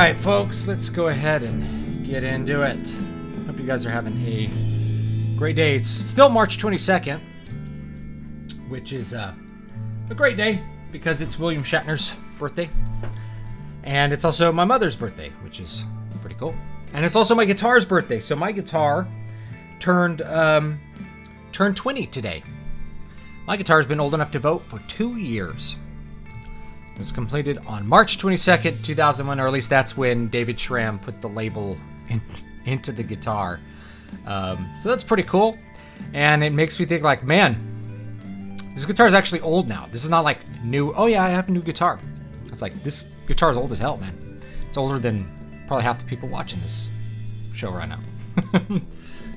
right, folks, let's go ahead and get into it. Hope you guys are having a great day. It's still March 22nd, which is a great day because it's William Shatner's birthday. And it's also my mother's birthday, which is pretty cool. And it's also my guitar's birthday. So my guitar turned 20 today. My guitar's been old enough to vote for 2 years. It was completed on March 22nd, 2001, or at least that's when David Schramm put the label into the guitar. So that's pretty cool. And it makes me think like, man, this guitar is actually old now. This is not like new, oh yeah, I have a new guitar. It's like, this guitar is old as hell, man. It's older than probably half the people watching this show right now.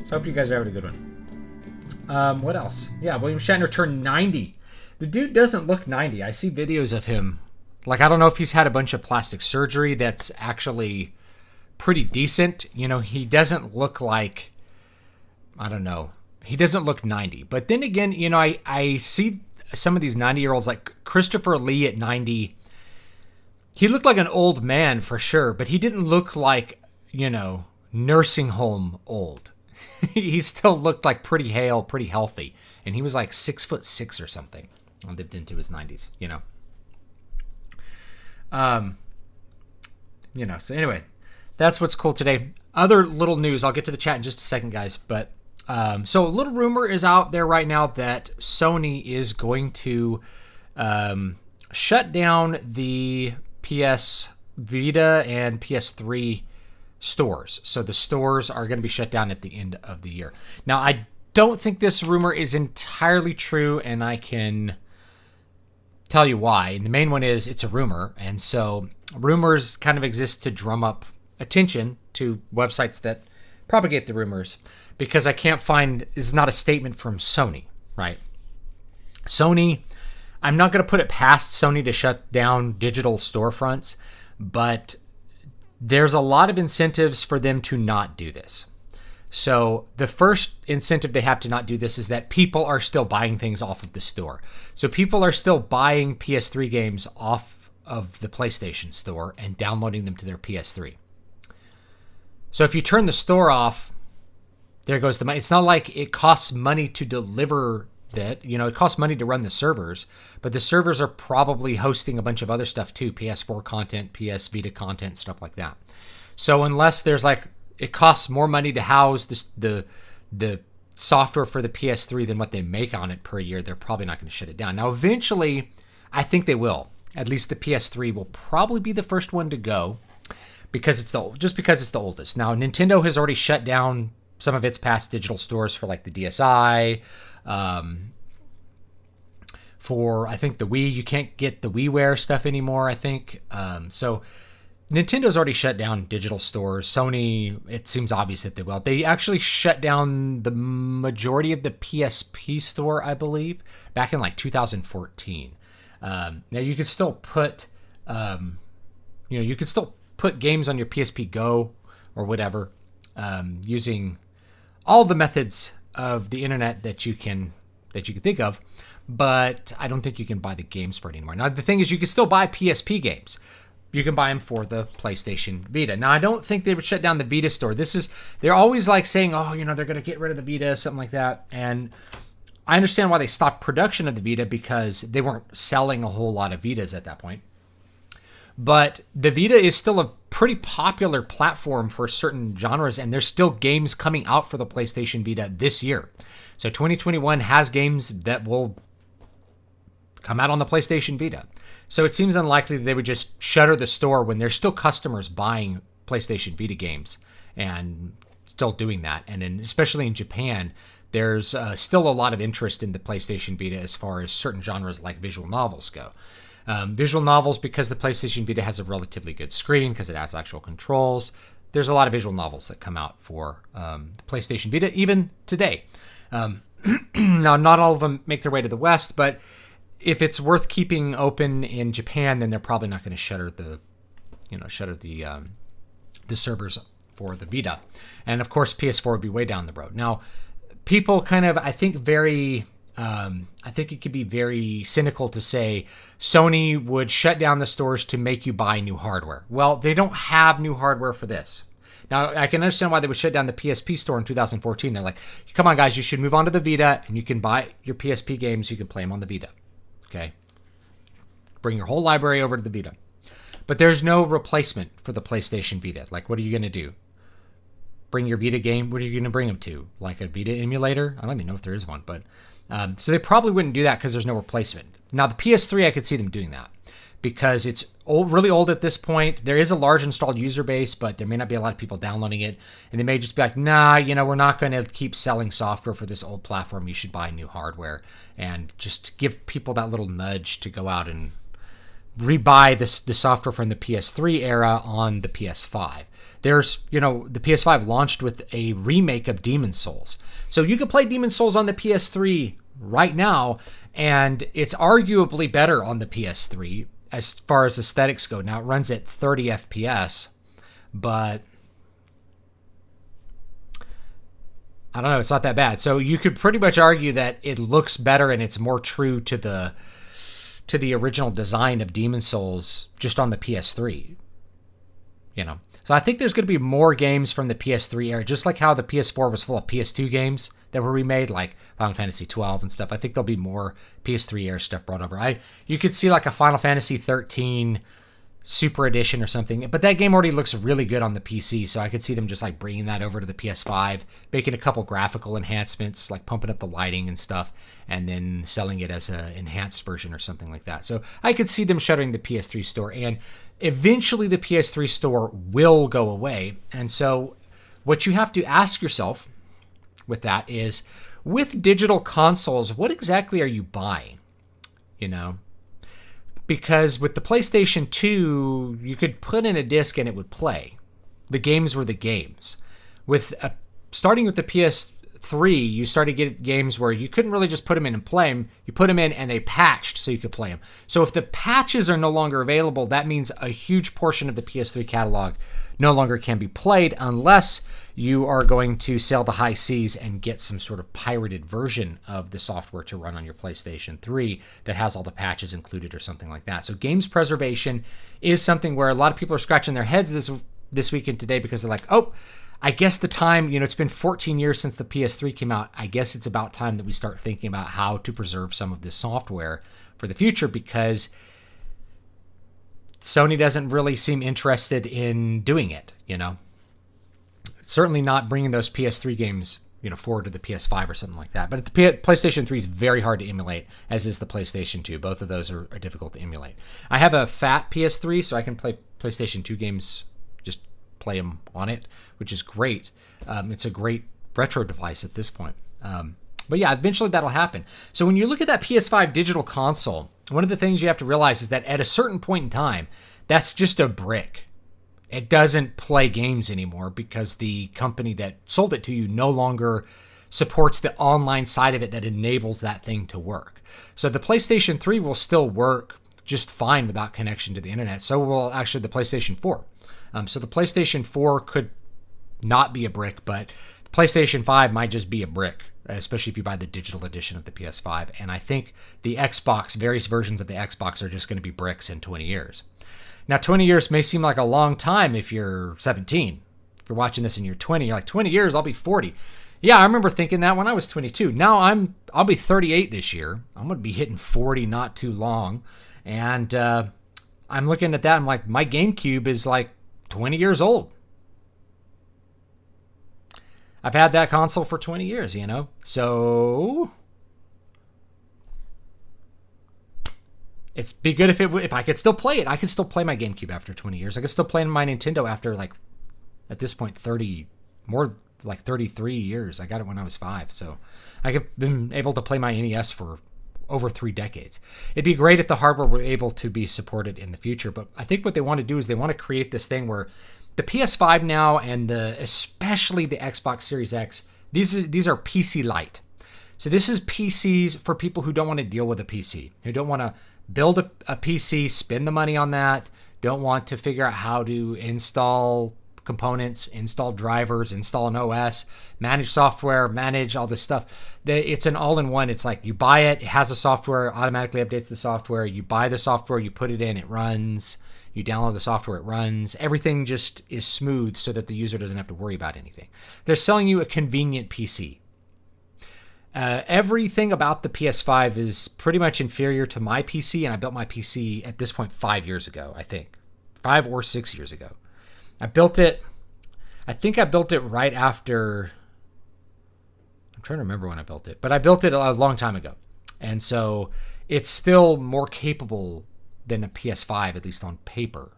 So I hope you guys are having a good one. What else? Yeah, William Shatner turned 90. The dude doesn't look 90. I see videos of him. Like, I don't know if he's had a bunch of plastic surgery that's actually pretty decent. You know, he doesn't look like, I don't know. He doesn't look 90. But then again, you know, I see some of these 90-year-olds, like Christopher Lee at 90. He looked like an old man for sure, but he didn't look like, you know, nursing home old. He still looked like pretty hale, pretty healthy. And he was like 6'6" or something. And lived into his 90s, you know. So anyway, that's what's cool today. Other little news, I'll get to the chat in just a second, guys. But so a little rumor is out there right now that Sony is going to shut down the PS Vita and PS3 stores. So the stores are going to be shut down at the end of the year. Now, I don't think this rumor is entirely true, and I can tell you why. And the main one is it's a rumor, and so rumors kind of exist to drum up attention to websites that propagate the rumors, because I can't find, it's not a statement from Sony, right? Sony, I'm not going to put it past Sony to shut down digital storefronts, but there's a lot of incentives for them to not do this. So the first incentive they have to not do this is that people are still buying things off of the store. So people are still buying PS3 games off of the PlayStation Store and downloading them to their PS3. So if you turn the store off, there goes the money. It's not like it costs money to deliver that. You know, it costs money to run the servers, but the servers are probably hosting a bunch of other stuff too, PS4 content, PS Vita content, stuff like that. So unless there's like, it costs more money to house the software for the PS3 than what they make on it per year, they're probably not going to shut it down. Now, eventually, I think they will. At least the PS3 will probably be the first one to go because it's the oldest. Now, Nintendo has already shut down some of its past digital stores for like the DSi. For I think the Wii, you can't get the WiiWare stuff anymore, I think. So Nintendo's already shut down digital stores. Sony, it seems obvious that they will. They actually shut down the majority of the PSP store, I believe, back in like 2014. Now you can still put, games on your PSP Go or whatever, using all the methods of the internet that you can think of. But I don't think you can buy the games for it anymore. Now the thing is, you can still buy PSP games. You can buy them for the PlayStation Vita. Now, I don't think they would shut down the Vita store. They're always like saying, oh, you know, they're going to get rid of the Vita, something like that. And I understand why they stopped production of the Vita, because they weren't selling a whole lot of Vitas at that point. But the Vita is still a pretty popular platform for certain genres, and there's still games coming out for the PlayStation Vita this year. So 2021 has games that will come out on the PlayStation Vita. So it seems unlikely that they would just shutter the store when there's still customers buying PlayStation Vita games and still doing that. And especially in Japan, there's still a lot of interest in the PlayStation Vita as far as certain genres like visual novels go. Visual novels, because the PlayStation Vita has a relatively good screen, because it has actual controls, there's a lot of visual novels that come out for the PlayStation Vita, even today. Now, not all of them make their way to the West, but if it's worth keeping open in Japan, then they're probably not going to shutter the servers for the Vita. And of course, PS4 would be way down the road. Now, people kind of, I think, very I think it could be very cynical to say Sony would shut down the stores to make you buy new hardware. Well, they don't have new hardware for this. Now, I can understand why they would shut down the PSP store in 2014. They're like, come on, guys, you should move on to the Vita, and you can buy your PSP games. You can play them on the Vita. Okay? Bring your whole library over to the Vita. But there's no replacement for the PlayStation Vita. Like, what are you going to do? Bring your Vita game? What are you going to bring them to? Like a Vita emulator? I don't even know if there is one. But so they probably wouldn't do that because there's no replacement. Now, the PS3, I could see them doing that because it's old, really old at this point. There is a large installed user base, but there may not be a lot of people downloading it. And they may just be like, nah, we're not going to keep selling software for this old platform. You should buy new hardware. And just give people that little nudge to go out and rebuy the software from the PS3 era on the PS5. There's, the PS5 launched with a remake of Demon's Souls. So you can play Demon's Souls on the PS3 right now, and it's arguably better on the PS3 as far as aesthetics go. Now, it runs at 30 FPS, but I don't know, it's not that bad. So you could pretty much argue that it looks better and it's more true to the original design of Demon's Souls just on the PS3. So I think there's going to be more games from the PS3 era, just like how the PS4 was full of PS2 games that were remade, like Final Fantasy 12 and stuff. I think there'll be more PS3 era stuff brought over. You could see like a Final Fantasy 13 Super Edition or something, but that game already looks really good on the PC, so I could see them just like bringing that over to the PS5, making a couple graphical enhancements, like pumping up the lighting and stuff, and then selling it as an enhanced version or something like that. So I could see them shuttering the PS3 store, and eventually the PS3 store will go away. And so what you have to ask yourself with that is, with digital consoles, what exactly are you buying? Because with the PlayStation 2, you could put in a disc and it would play. The games were the games. Starting with the PS3, you started to get games where you couldn't really just put them in and play them. You put them in and they patched so you could play them. So if the patches are no longer available, that means a huge portion of the PS3 catalog no longer can be played unless you are going to sail the high seas and get some sort of pirated version of the software to run on your PlayStation 3 that has all the patches included or something like that. So games preservation is something where a lot of people are scratching their heads this week and today because they're like, oh, I guess the time, it's been 14 years since the PS3 came out. I guess it's about time that we start thinking about how to preserve some of this software for the future, because Sony doesn't really seem interested in doing it, Certainly not bringing those PS3 games, forward to the PS5 or something like that. But the PlayStation 3 is very hard to emulate, as is the PlayStation 2. Both of those are difficult to emulate. I have a fat PS3, so I can play PlayStation 2 games, just play them on it, which is great. It's a great retro device at this point. But yeah, eventually that'll happen. So when you look at that PS5 digital console, one of the things you have to realize is that at a certain point in time, that's just a brick. It doesn't play games anymore because the company that sold it to you no longer supports the online side of it that enables that thing to work. So the PlayStation 3 will still work just fine without connection to the internet. So will actually the PlayStation 4. So the PlayStation 4 could not be a brick, but the PlayStation 5 might just be a brick, especially if you buy the digital edition of the PS5. And I think the Xbox, various versions of the Xbox, are just going to be bricks in 20 years. Now, 20 years may seem like a long time if you're 17. If you're watching this and you're 20, you're like, 20 years, I'll be 40. Yeah, I remember thinking that when I was 22. Now I'll be 38 this year. I'm going to be hitting 40 not too long. And I'm looking at that, I'm like, my GameCube is like 20 years old. I've had that console for 20 years, So it'd be good if I could still play it. I could still play my GameCube after 20 years. I could still play my Nintendo after, like, at this point, 33 years. I got it when I was 5. So I've been able to play my NES for over 3 decades. It'd be great if the hardware were able to be supported in the future. But I think what they want to do is they want to create this thing where the PS5 now, and especially the Xbox Series X, these are PC Lite. So this is PCs for people who don't want to deal with a PC, who don't want to build a PC, spend the money on that, don't want to figure out how to install components, install drivers, install an OS, manage software, manage all this stuff. It's an all-in-one. It's like you buy it, it has the software, automatically updates the software. You buy the software, you put it in, it runs. You download the software, it runs. Everything just is smooth so that the user doesn't have to worry about anything. They're selling you a convenient PC. Everything about the PS5 is pretty much inferior to my PC, and I built my PC at this point 5 years ago, I think. 5 or 6 years ago. I think I built it right after, I'm trying to remember when I built it, but I built it a long time ago. And so it's still more capable than a PS5, at least on paper.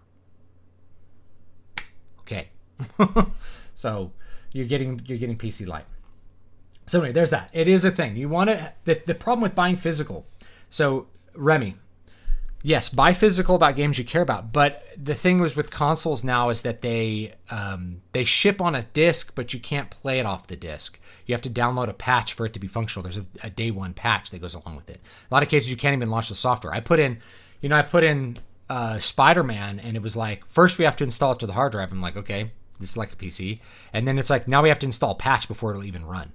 Okay. So you're getting PC Lite. So anyway, there's that. It is a thing. You want to, the problem with buying physical. So Remy, yes, buy physical about games you care about. But the thing was with consoles now is that they ship on a disc, but you can't play it off the disc. You have to download a patch for it to be functional. There's a day one patch that goes along with it. A lot of cases you can't even launch the software. I put in Spider-Man, and it was like, first we have to install it to the hard drive. I'm like, okay, this is like a PC. And then it's like, now we have to install a patch before it'll even run,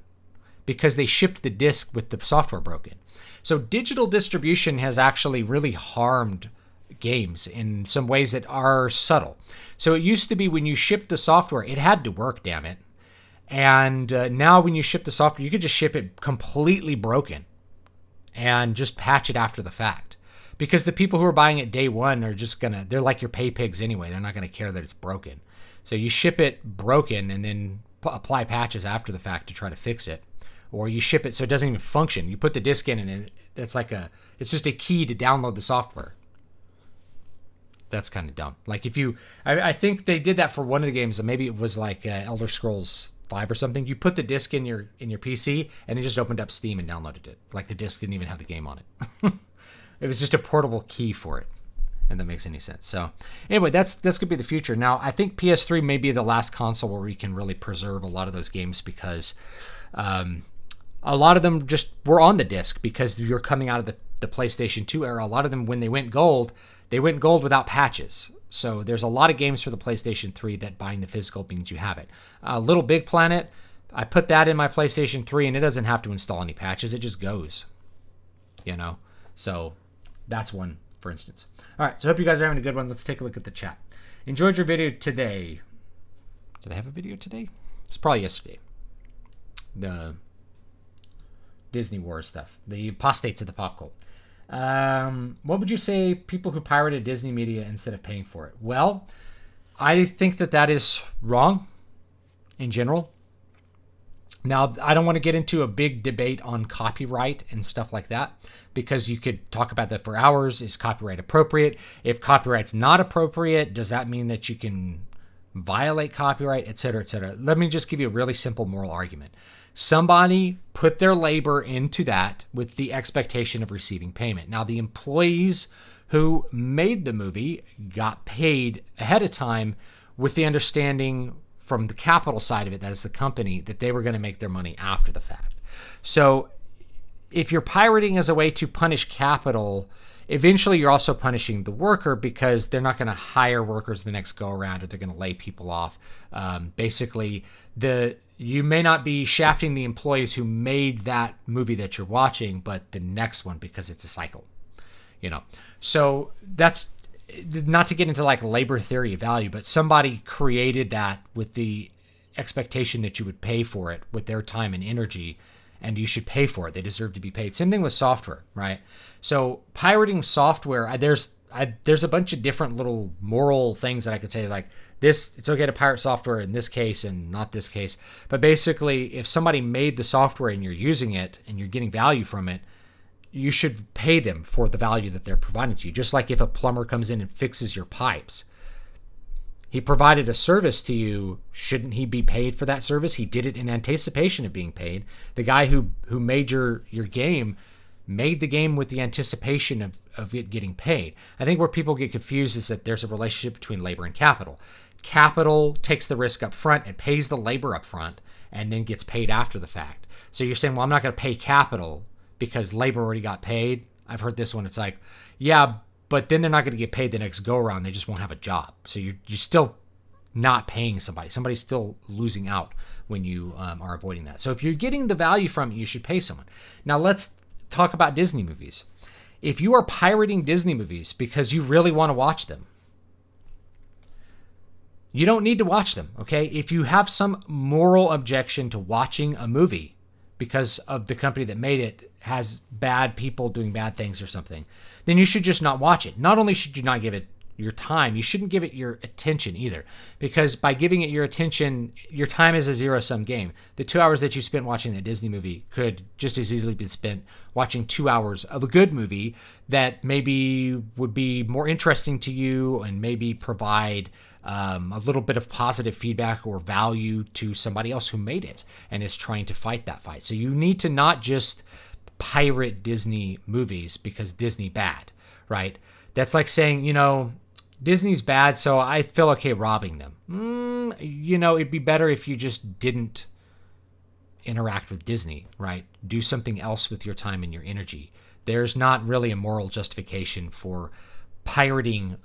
because they shipped the disc with the software broken. So digital distribution has actually really harmed games in some ways that are subtle. So it used to be when you shipped the software, it had to work, damn it. And now when you ship the software, you could just ship it completely broken and just patch it after the fact. Because the people who are buying it day one are just they're like your pay pigs anyway. They're not going to care that it's broken. So you ship it broken and then apply patches after the fact to try to fix it. Or you ship it so it doesn't even function. You put the disk in and it's just a key to download the software. That's kind of dumb. Like I think they did that for one of the games. Maybe it was like Elder Scrolls 5 or something. You put the disk in your PC and it just opened up Steam and downloaded it. Like the disk didn't even have the game on it. It was just a portable key for it. And that makes any sense. So anyway, that's going to be the future. Now, I think PS3 may be the last console where we can really preserve a lot of those games, because a lot of them just were on the disc because you're coming out of the PlayStation 2 era. A lot of them, when they went gold without patches. So there's a lot of games for the PlayStation 3 that buying the physical means you have it. Little Big Planet, I put that in my PlayStation 3 and it doesn't have to install any patches. It just goes, So that's one, for instance. All right, so I hope you guys are having a good one. Let's take a look at the chat. Enjoyed your video today. Did I have a video today? It's probably yesterday. The Disney Wars stuff. The apostates of the pop cult. What would you say people who pirated Disney media instead of paying for it? Well, I think that is wrong in general. Now, I don't want to get into a big debate on copyright and stuff like that, because you could talk about that for hours. Is copyright appropriate? If copyright's not appropriate, does that mean that you can violate copyright, et cetera, et cetera? Let me just give you a really simple moral argument. Somebody put their labor into that with the expectation of receiving payment. Now, the employees who made the movie got paid ahead of time with the understanding from the capital side of it, that is the company, that they were going to make their money after the fact. So if you're pirating as a way to punish capital, eventually you're also punishing the worker, because they're not going to hire workers the next go around, or they're going to lay people off. Basically, you may not be shafting the employees who made that movie that you're watching, but the next one, because it's a cycle. So that's not to get into like labor theory of value, but somebody created that with the expectation that you would pay for it with their time and energy, and you should pay for it. They deserve to be paid. Same thing with software, right? So pirating software, there's a bunch of different little moral things that I could say, like this, it's okay to pirate software in this case and not this case. But basically, if somebody made the software and you're using it and you're getting value from it, you should pay them for the value that they're providing to you. Just like if a plumber comes in and fixes your pipes, he provided a service to you. Shouldn't he be paid for that service? He did it in anticipation of being paid. The guy who made your game made the game with the anticipation of it getting paid. I think where people get confused is that there's a relationship between labor and capital. Capital takes the risk up front and pays the labor up front and then gets paid after the fact. So you're saying, well, I'm not going to pay capital because labor already got paid. I've heard this one. It's like, yeah, but then they're not going to get paid the next go around. They just won't have a job. So you still not paying somebody. Somebody's still losing out when you are avoiding that. So if you're getting the value from it, you should pay someone. Now let's talk about Disney movies. If you are pirating Disney movies because you really want to watch them, you don't need to watch them, okay? If you have some moral objection to watching a movie because of the company that made it has bad people doing bad things or something, then you should just not watch it. Not only should you not give it your time, you shouldn't give it your attention either, because by giving it your attention, your time is a zero-sum game. The 2 hours that you spent watching that Disney movie could just as easily be spent watching 2 hours of a good movie that maybe would be more interesting to you and maybe provide a little bit of positive feedback or value to somebody else who made it and is trying to fight that fight. So you need to not just pirate Disney movies because Disney bad, right? That's like saying, Disney's bad, so I feel okay robbing them. It'd be better if you just didn't interact with Disney, right? Do something else with your time and your energy. There's not really a moral justification for pirating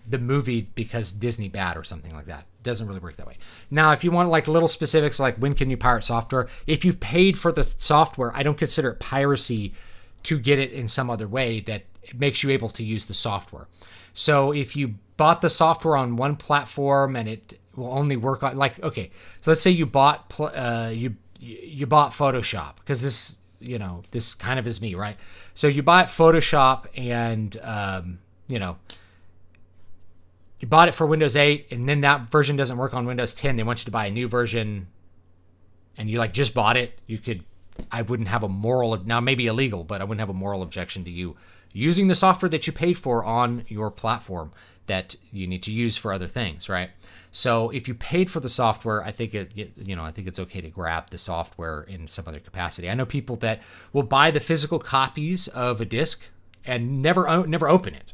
the movie because Disney bad or something like that. It doesn't really work that way. Now, if you want like little specifics, like when can you pirate software? If you've paid for the software, I don't consider it piracy to get it in some other way that makes you able to use the software. So if you bought the software on one platform and it will only work on, like, okay, so let's say you bought you bought Photoshop, because this kind of is me, right? So you bought Photoshop and you bought it for Windows 8, and then that version doesn't work on Windows 10. They want you to buy a new version, and you just bought it. I wouldn't have a moral, now maybe illegal, but I wouldn't have a moral objection to you using the software that you paid for on your platform that you need to use for other things, right? So if you paid for the software, I think it's okay to grab the software in some other capacity. I know people that will buy the physical copies of a disc and never open it.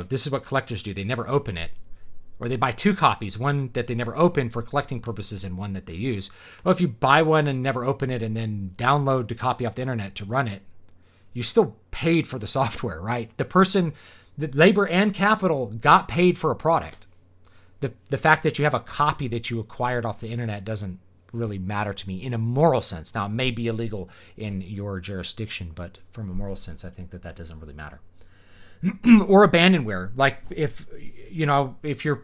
This is what collectors do. They never open it. Or they buy two copies, one that they never open for collecting purposes and one that they use. Well, if you buy one and never open it and then download the copy off the internet to run it, you still paid for the software, right? The labor and capital got paid for a product. The fact that you have a copy that you acquired off the internet doesn't really matter to me in a moral sense. Now, it may be illegal in your jurisdiction, but from a moral sense, I think that doesn't really matter. Or abandonware, like if you're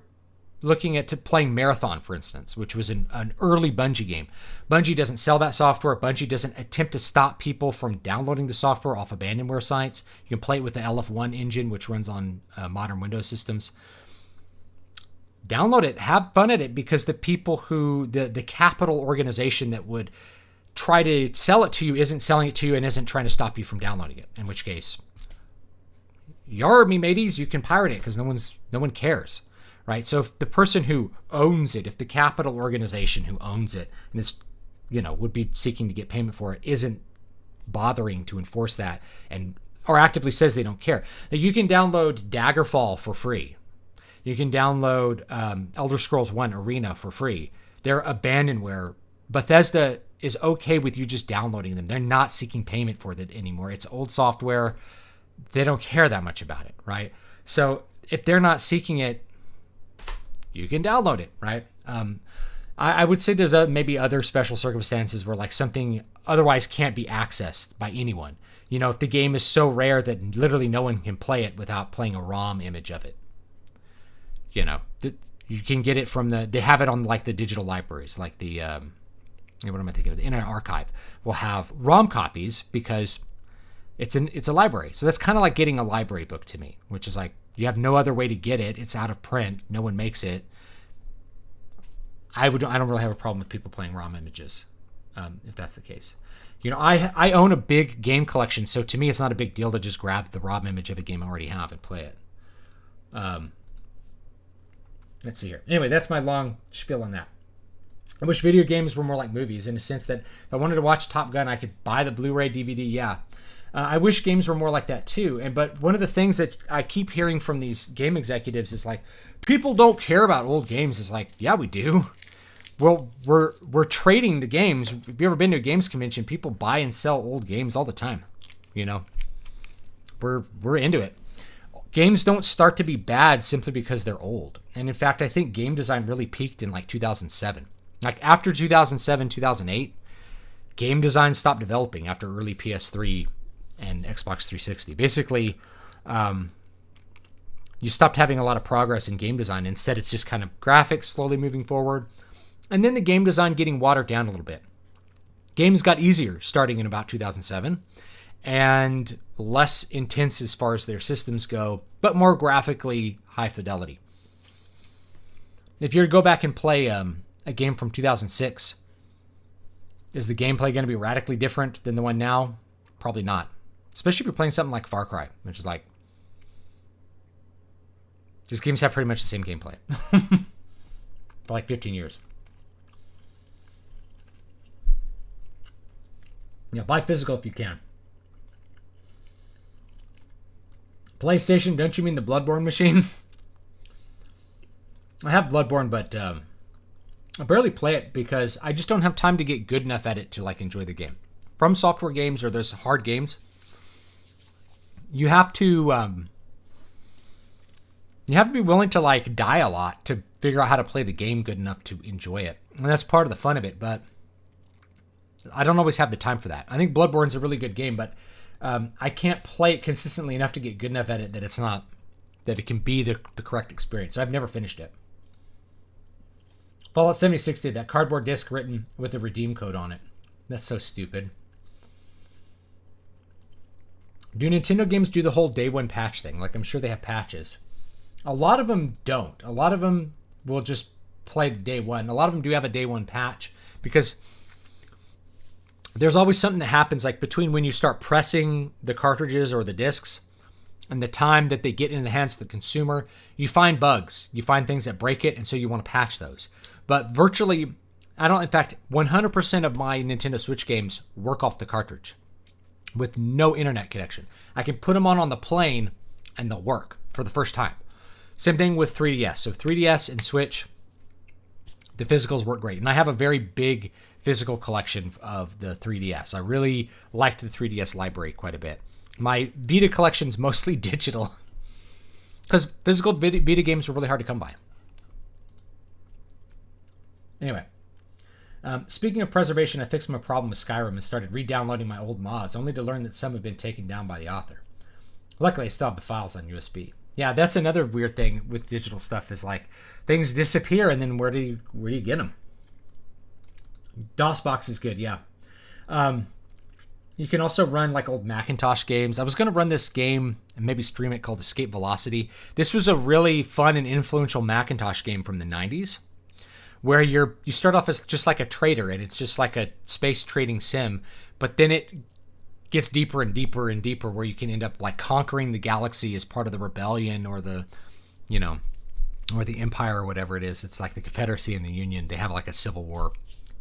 looking at playing Marathon, for instance, which was an early Bungie game. Bungie doesn't sell that software. Bungie doesn't attempt to stop people from downloading the software off abandonware sites. You can play it with the LF1 engine, which runs on modern Windows systems. Download it, have fun at it, because the people the capital organization that would try to sell it to you isn't selling it to you and isn't trying to stop you from downloading it, in which case, yar me mateys, you can pirate it because no one cares, right? So if the person who owns it, if the capital organization who owns it and is, would be seeking to get payment for it, isn't bothering to enforce that or actively says they don't care, now you can download Daggerfall for free. You can download Elder Scrolls 1 Arena for free. They're abandonware. Bethesda is okay with you just downloading them. They're not seeking payment for that anymore. It's old software. They don't care that much about it, right? So if they're not seeking it, you can download it, right? I would say there's maybe other special circumstances where like something otherwise can't be accessed by anyone. If the game is so rare that literally no one can play it without playing a ROM image of it. You can get it from they have it on like the digital libraries, like the, what am I thinking of? The Internet Archive will have ROM copies because it's a library. So that's kind of like getting a library book to me, which is like, you have no other way to get it. It's out of print. No one makes it. I don't really have a problem with people playing ROM images, if that's the case. I own a big game collection, so to me it's not a big deal to just grab the ROM image of a game I already have and play it. Let's see here. Anyway, that's my long spiel on that. I wish video games were more like movies, in the sense that if I wanted to watch Top Gun, I could buy the Blu-ray DVD. Yeah. I wish games were more like that too. But one of the things that I keep hearing from these game executives is like, people don't care about old games. It's like, yeah, we do. Well, we're trading the games. Have you ever been to a games convention? People buy and sell old games all the time. We're into it. games don't start to be bad simply because they're old. And in fact, I think game design really peaked in like 2007. Like after 2007, 2008, game design stopped developing after early PS3 and Xbox 360. Basically, you stopped having a lot of progress in game design. Instead, it's just kind of graphics slowly moving forward. And then the game design getting watered down a little bit. Games got easier starting in about 2007 and less intense as far as their systems go, but more graphically high fidelity. If you were to go back and play a game from 2006, is the gameplay going to be radically different than the one now? Probably not. Especially if you're playing something like Far Cry, which is like, these games have pretty much the same gameplay for like 15 years. Yeah, buy physical if you can. PlayStation, don't you mean the Bloodborne machine? I have Bloodborne, but I barely play it because I just don't have time to get good enough at it to like enjoy the game. From software games or those hard games, you have to be willing to like die a lot to figure out how to play the game good enough to enjoy it. And that's part of the fun of it, but I don't always have the time for that. I think Bloodborne's a really good game, but I can't play it consistently enough to get good enough at it that it can be the correct experience. So I've never finished it. Fallout 76 did that cardboard disc written with a redeem code on it. That's so stupid. Do Nintendo games do the whole day one patch thing? Like, I'm sure they have patches. A lot of them don't. A lot of them will just play the day one. A lot of them do have a day one patch because there's always something that happens like between when you start pressing the cartridges or the discs and the time that they get in the hands of the consumer. You find bugs. You find things that break it, and so you want to patch those. But virtually, in fact, 100% of my Nintendo Switch games work off the cartridge with no internet connection. I can put them on the plane and they'll work for the first time. Same thing with 3DS. So 3DS and Switch, the physicals work great. And I have a very big physical collection of the 3DS. I really liked the 3DS library quite a bit. My Vita collection's mostly digital because physical Vita games were really hard to come by. Anyway, speaking of preservation, I fixed my problem with Skyrim and started re-downloading my old mods, only to learn that some have been taken down by the author. Luckily, I still have the files on USB. Yeah, that's another weird thing with digital stuff is like things disappear, and then where do you get them? DOSBox is good, yeah. You can also run like old Macintosh games. I was going to run this game and maybe stream it called Escape Velocity. This was a really fun and influential Macintosh game from the 90s where you start off as just like a trader, and it's just like a space trading sim, but then it gets deeper and deeper and deeper where you can end up like conquering the galaxy as part of the rebellion or the empire or whatever it is. It's like the Confederacy and the Union. They have like a civil war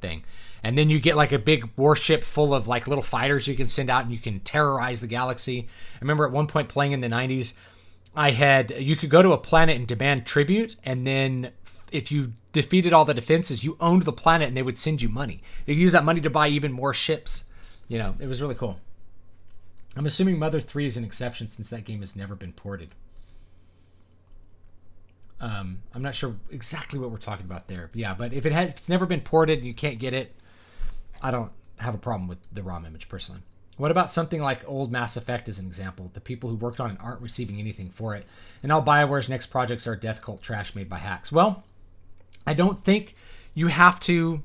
thing. And then you get like a big warship full of like little fighters you can send out and you can terrorize the galaxy. I remember at one point playing in the 90s, you could go to a planet and demand tribute, and then if you defeated all the defenses, you owned the planet and they would send you money. You could use that money to buy even more ships. It was really cool. I'm assuming Mother 3 is an exception since that game has never been ported. I'm not sure exactly what we're talking about there. Yeah, but if it's never been ported and you can't get it, I don't have a problem with the ROM image personally. What about something like old Mass Effect as an example? The people who worked on it aren't receiving anything for it. And all BioWare's next projects are death cult trash made by hacks. Well, I don't think you have to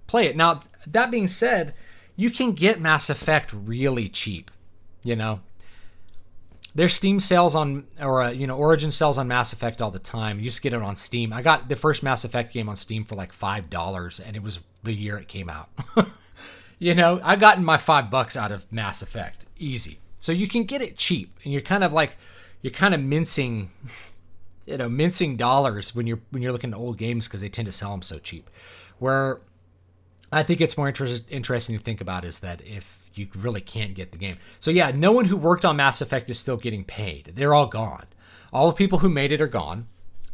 play it. Now, that being said, you can get Mass Effect really cheap. There's Steam sales Origin sales on Mass Effect all the time. You just get it on Steam. I got the first Mass Effect game on Steam for like $5, and it was the year it came out. I gotten my $5 out of Mass Effect easy. So you can get it cheap, and you're kind of mincing dollars when you're looking at old games because they tend to sell them so cheap. Where I think it's more interesting to think about is that if you really can't get the game. So yeah, no one who worked on Mass Effect is still getting paid. They're all gone. All the people who made it are gone.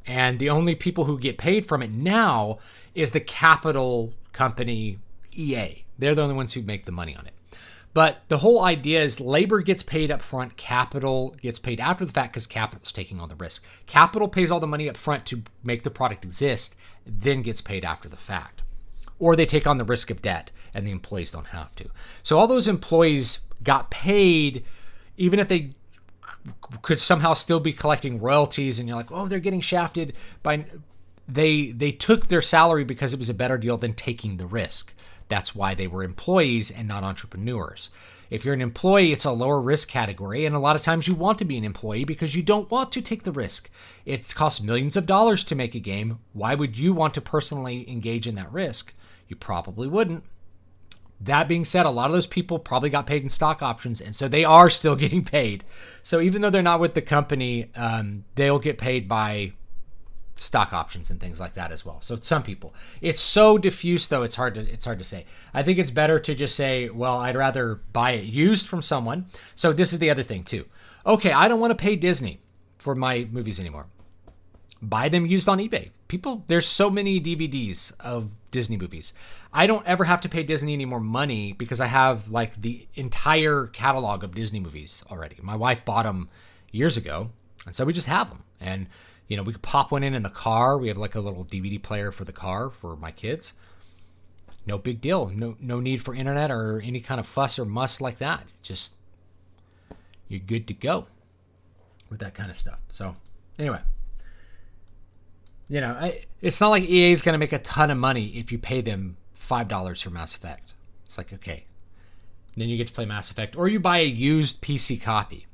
And the only people who get paid from it now is the capital company EA. They're the only ones who make the money on it. But the whole idea is labor gets paid up front, capital gets paid after the fact because capital is taking on the risk. Capital pays all the money up front to make the product exist, then gets paid after the fact. Or they take on the risk of debt and the employees don't have to. So all those employees got paid even if they could somehow still be collecting royalties, and you're like, oh, they're getting shafted by... They took their salary because it was a better deal than taking the risk. That's why they were employees and not entrepreneurs. If you're an employee, it's a lower risk category, and a lot of times you want to be an employee because you don't want to take the risk. It costs millions of dollars to make a game. Why would you want to personally engage in that risk? You probably wouldn't. That being said, a lot of those people probably got paid in stock options, and so they are still getting paid. So even though they're not with the company, they'll get paid by stock options and things like that as well. So some people, it's so diffuse though, it's hard to say. I think it's better to just say, well, I'd rather buy it used from someone. So this is the other thing too. Okay, I don't want to pay Disney for my movies anymore. Buy them used on eBay. People, there's so many DVDs of Disney movies. I don't ever have to pay Disney any more money because I have like the entire catalog of Disney movies already. My wife bought them years ago, and so we just have them. And you know, we could pop one in the car. We have like a little DVD player for the car for my kids. No big deal. No need for internet or any kind of fuss or muss like that. Just, you're good to go with that kind of stuff. So anyway, you know, it's not like EA is going to make a ton of money if you pay them $5 for Mass Effect. It's like, okay, then you get to play Mass Effect, or you buy a used PC copy.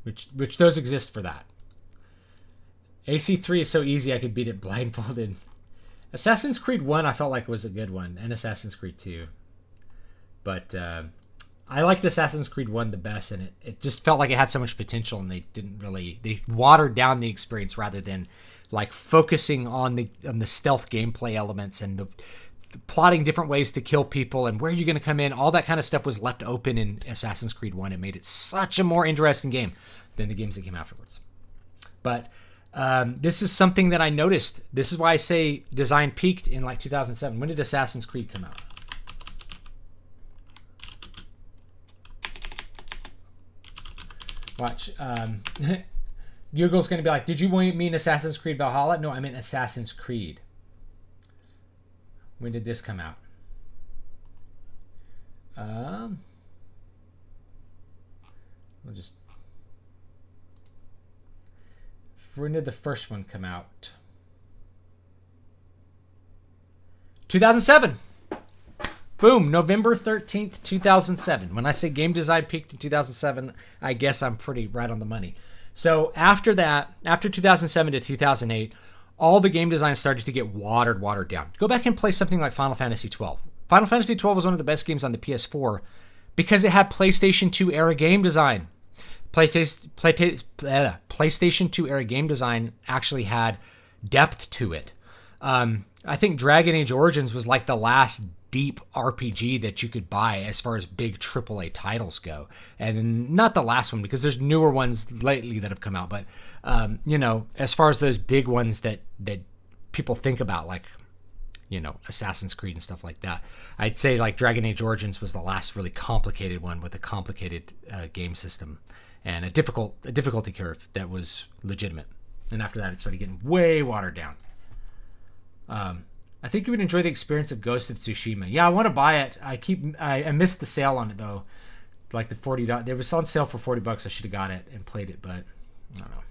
Which those exist for that. AC3 is so easy I could beat it blindfolded. Assassin's Creed 1 I felt like was a good one, and Assassin's Creed 2. But I liked Assassin's Creed 1 the best, and it just felt like it had so much potential, and they watered down the experience rather than like focusing on the stealth gameplay elements and the plotting different ways to kill people and where you're going to come in. All that kind of stuff was left open in Assassin's Creed 1. It made it such a more interesting game than the games that came afterwards. But this is something that I noticed. This is why I say design peaked in like 2007. When did Assassin's Creed come out? Watch. Google's going to be like, did you mean Assassin's Creed Valhalla? No, I meant Assassin's Creed. When did this come out? When did the first one come out? 2007. Boom, November 13th, 2007. When I say game design peaked in 2007, I guess I'm pretty right on the money. So after that, after 2007 to 2008, all the game design started to get watered down. Go back and play something like Final Fantasy XII. Final Fantasy XII was one of the best games on the PS4 because it had PlayStation 2 era game design. PlayStation 2 era game design actually had depth to it. I think Dragon Age Origins was like the last deep RPG that you could buy as far as big AAA titles go. And not the last one, because there's newer ones lately that have come out. But, you know, as far as those big ones that people think about, like, you know, Assassin's Creed and stuff like that, I'd say like Dragon Age Origins was the last really complicated one with a complicated game system and a difficulty curve that was legitimate. And after that, it started getting way watered down. I think you would enjoy the experience of Ghost of Tsushima. Yeah, I want to buy it. I missed the sale on it though. Like the $40. It was on sale for $40. I should have got it and played it, but I don't know.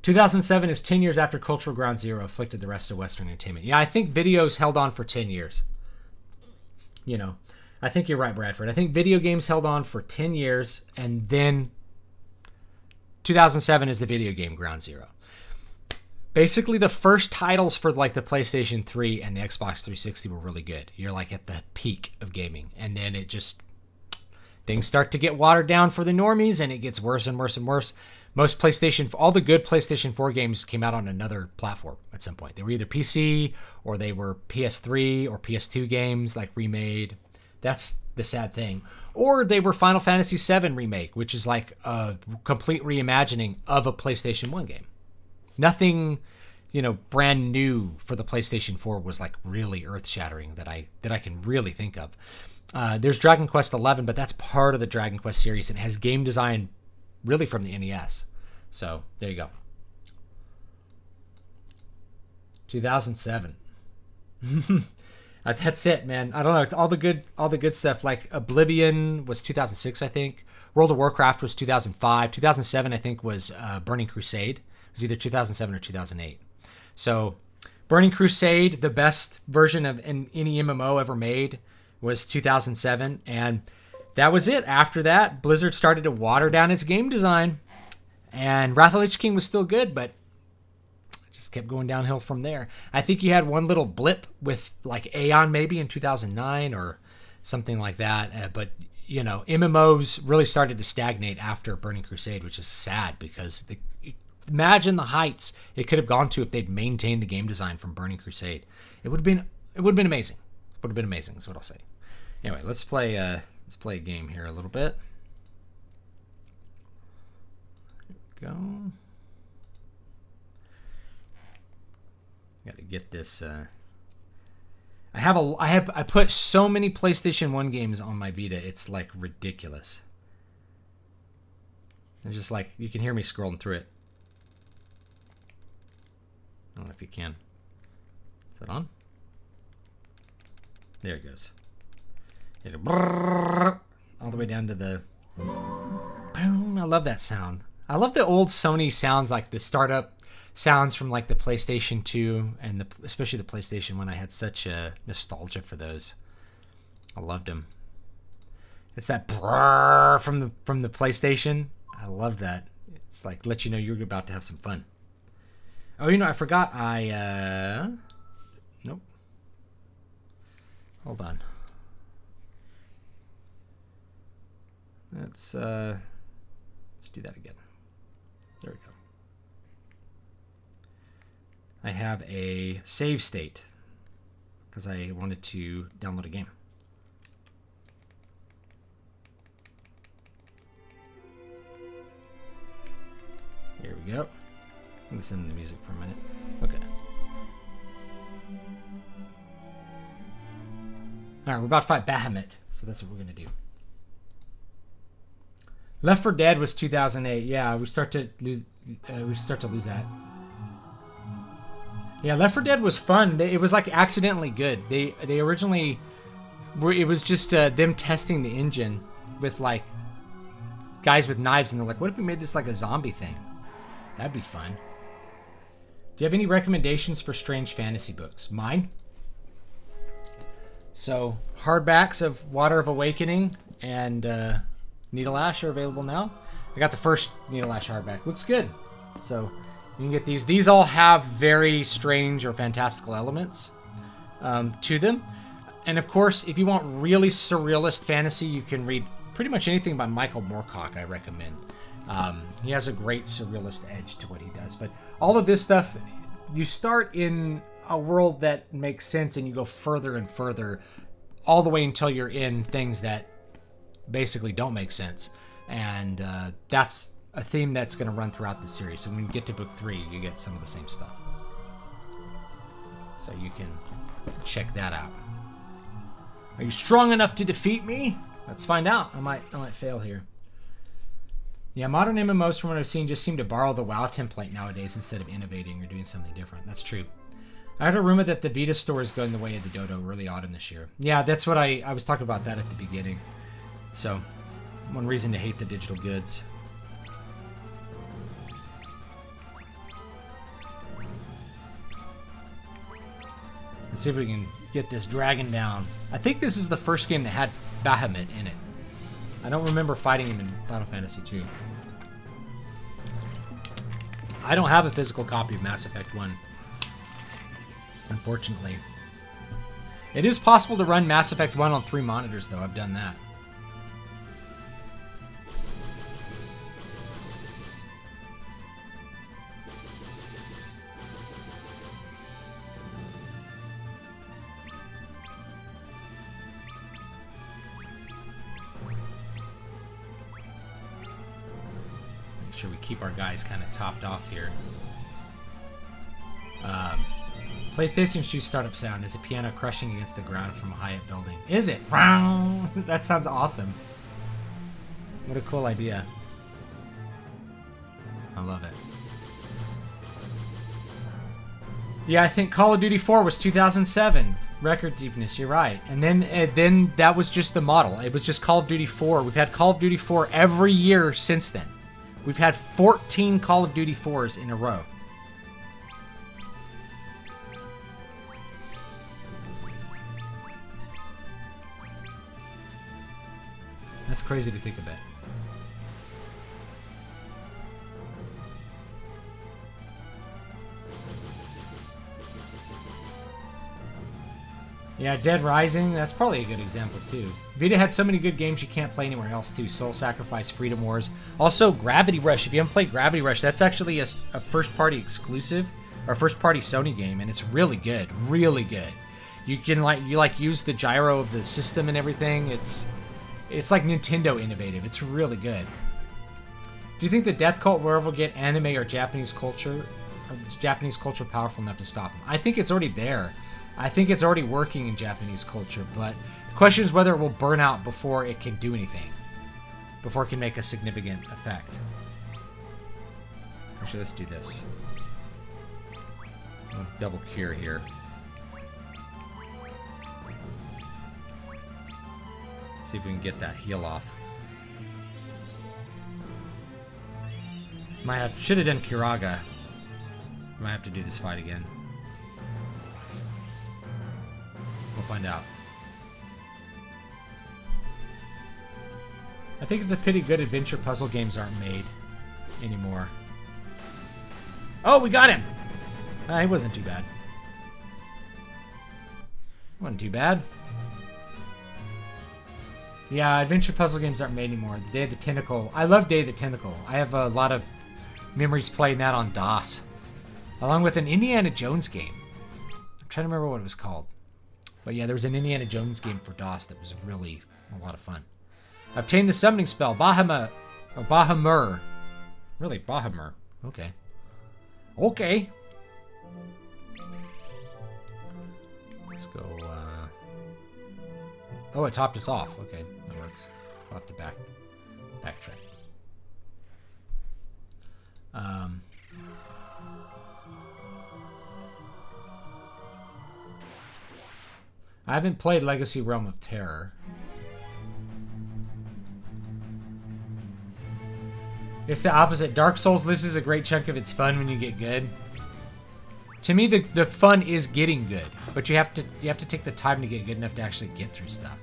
2007 is 10 years after Cultural Ground Zero afflicted the rest of Western entertainment. Yeah, I think videos held on for 10 years. You know, I think you're right, Bradford. I think video games held on for 10 years, and then 2007 is the video game Ground Zero. Basically, the first titles for like the PlayStation 3 and the Xbox 360 were really good. You're like at the peak of gaming. And then it just, things start to get watered down for the normies, and it gets worse and worse and worse. All the good PlayStation 4 games came out on another platform at some point. They were either PC or they were PS3 or PS2 games like remade. That's the sad thing. Or they were Final Fantasy VII Remake, which is like a complete reimagining of a PlayStation 1 game. Nothing brand new for the PlayStation 4 was like really earth-shattering that I can really think of. There's Dragon Quest 11, but that's part of the Dragon Quest series and has game design really from the NES. So there you go. 2007. That's it, man. I don't know. All the good stuff, like Oblivion was 2006, I think. World of Warcraft was 2005. 2007, I think, was Burning Crusade. It was either 2007 or 2008. So Burning Crusade, the best version of any MMO ever made, was 2007. And that was it. After that, Blizzard started to water down its game design. And Wrath of the Lich King was still good, but just kept going downhill from there. I think you had one little blip with like Aeon maybe in 2009 or something like that. But, MMOs really started to stagnate after Burning Crusade, which is sad because imagine the heights it could have gone to if they'd maintained the game design from Burning Crusade. It would have been amazing. It would have been amazing is what I'll say. Anyway, let's play a game here a little bit. There we go. Got to get this. I put so many PlayStation 1 games on my Vita. It's like ridiculous. And just like you can hear me scrolling through it. I don't know if you can. Is that on? There it goes. All the way down to the boom. I love that sound. I love the old Sony sounds, like the startup sounds from like the PlayStation 2 and especially the PlayStation 1. I had such a nostalgia for those. I loved them. It's that brrr from the PlayStation. I love that. It's like let you know you're about to have some fun. Oh, I forgot. Nope. Hold on. Let's do that again. There we go. I have a save state because I wanted to download a game. Here we go. Listen to the music for a minute. Okay. All right, we're about to fight Bahamut, so that's what we're gonna do. Left 4 Dead was 2008. Yeah, we start to lose that. Yeah, Left 4 Dead was fun. It was like accidentally good. They originally it was just them testing the engine with like guys with knives, and they're like, "What if we made this like a zombie thing? That'd be fun." Do you have any recommendations for strange fantasy books? Mine. So hardbacks of Water of Awakening and Needle Ash are available now. I got the first Needle Ash hardback. Looks good. So you can get these. These all have very strange or fantastical elements to them. And of course, if you want really surrealist fantasy, you can read pretty much anything by Michael Moorcock, I recommend. He has a great surrealist edge to what he does. But all of this stuff, you start in a world that makes sense and you go further and further all the way until you're in things that basically don't make sense. And that's a theme that's going to run throughout the series. So when you get to book 3, you get some of the same stuff. So you can check that out. Are you strong enough to defeat me? Let's find out. I might fail here. Yeah, modern MMOs, from what I've seen, just seem to borrow the WoW template nowadays instead of innovating or doing something different. That's true. I heard a rumor that the Vita store is going the way of the Dodo early autumn this year. Yeah, that's what I was talking about that at the beginning. So, one reason to hate the digital goods. Let's see if we can get this dragon down. I think this is the first game that had Bahamut in it. I don't remember fighting him in Final Fantasy II. I don't have a physical copy of Mass Effect 1. Unfortunately. It is possible to run Mass Effect 1 on 3 monitors, though. I've done that. Make sure we keep our guys kind of topped off here. Um, PlayStation Shoe startup sound is a piano crushing against the ground from a Hyatt building. Is it? That sounds awesome. What a cool idea. I love it. Yeah, I think Call of Duty 4 was 2007. Record deepness, you're right. And then that was just the model. It was just Call of Duty 4. We've had Call of Duty 4 every year since then. We've had 14 Call of Duty 4s in a row. That's crazy to think about. Yeah, Dead Rising, that's probably a good example too. Vita had so many good games you can't play anywhere else too. Soul Sacrifice, Freedom Wars. Also, Gravity Rush. If you haven't played Gravity Rush, that's actually a first-party exclusive, or first-party Sony game, and it's really good. Really good. You can use the gyro of the system and everything. It's like Nintendo innovative. It's really good. Do you think the Death Cult will ever get anime or Japanese culture, powerful enough to stop them? I think it's already there. I think it's already working in Japanese culture, but the question is whether it will burn out before it can do anything, before it can make a significant effect. Actually, let's do this. I'll double cure here. See if we can get that heal off. Should have done Kiraga. Might have to do this fight again. We'll find out. I think it's a pity good adventure puzzle games aren't made anymore. Oh, we got him! He wasn't too bad. Wasn't too bad. Yeah, adventure puzzle games aren't made anymore. The Day of the Tentacle. I love Day of the Tentacle. I have a lot of memories playing that on DOS. Along with an Indiana Jones game. I'm trying to remember what it was called. But yeah, there was an Indiana Jones game for DOS that was really a lot of fun. Obtain the summoning spell, Bahamut. Or Bahamur. Really, Bahamur. Okay. Okay. Let's go, Oh, it topped us off. Okay, that works. We'll have to backtrack. I haven't played Legacy Realm of Terror. It's the opposite. Dark Souls loses a great chunk of its fun when you get good. To me, the fun is getting good, but you have to take the time to get good enough to actually get through stuff.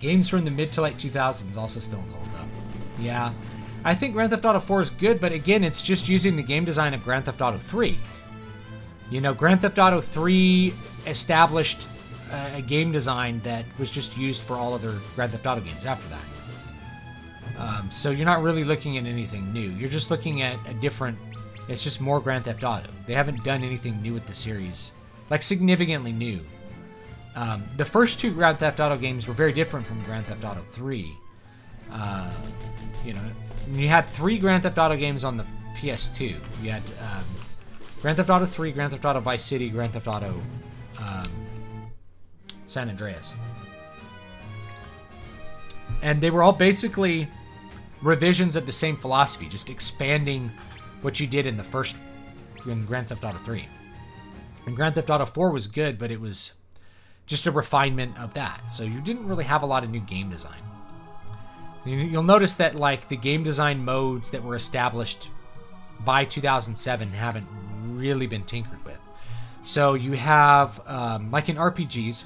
Games from the mid to late 2000s also still hold up. Yeah. I think Grand Theft Auto 4 is good, but again, it's just using the game design of Grand Theft Auto 3. You know, Grand Theft Auto 3 established a game design that was just used for all other Grand Theft Auto games after that. So you're not really looking at anything new. You're just looking at a different... It's just more Grand Theft Auto. They haven't done anything new with the series. Like, significantly new. The first two Grand Theft Auto games were very different from Grand Theft Auto 3. You know, you had 3 Grand Theft Auto games on the PS2. You had Grand Theft Auto 3, Grand Theft Auto Vice City, Grand Theft Auto San Andreas. And they were all basically revisions of the same philosophy, just expanding what you did in Grand Theft Auto 3. And Grand Theft Auto 4 was good, but it was just a refinement of that. So you didn't really have a lot of new game design. You'll notice that, like, the game design modes that were established by 2007 haven't really been tinkered with. So you have, like in RPGs,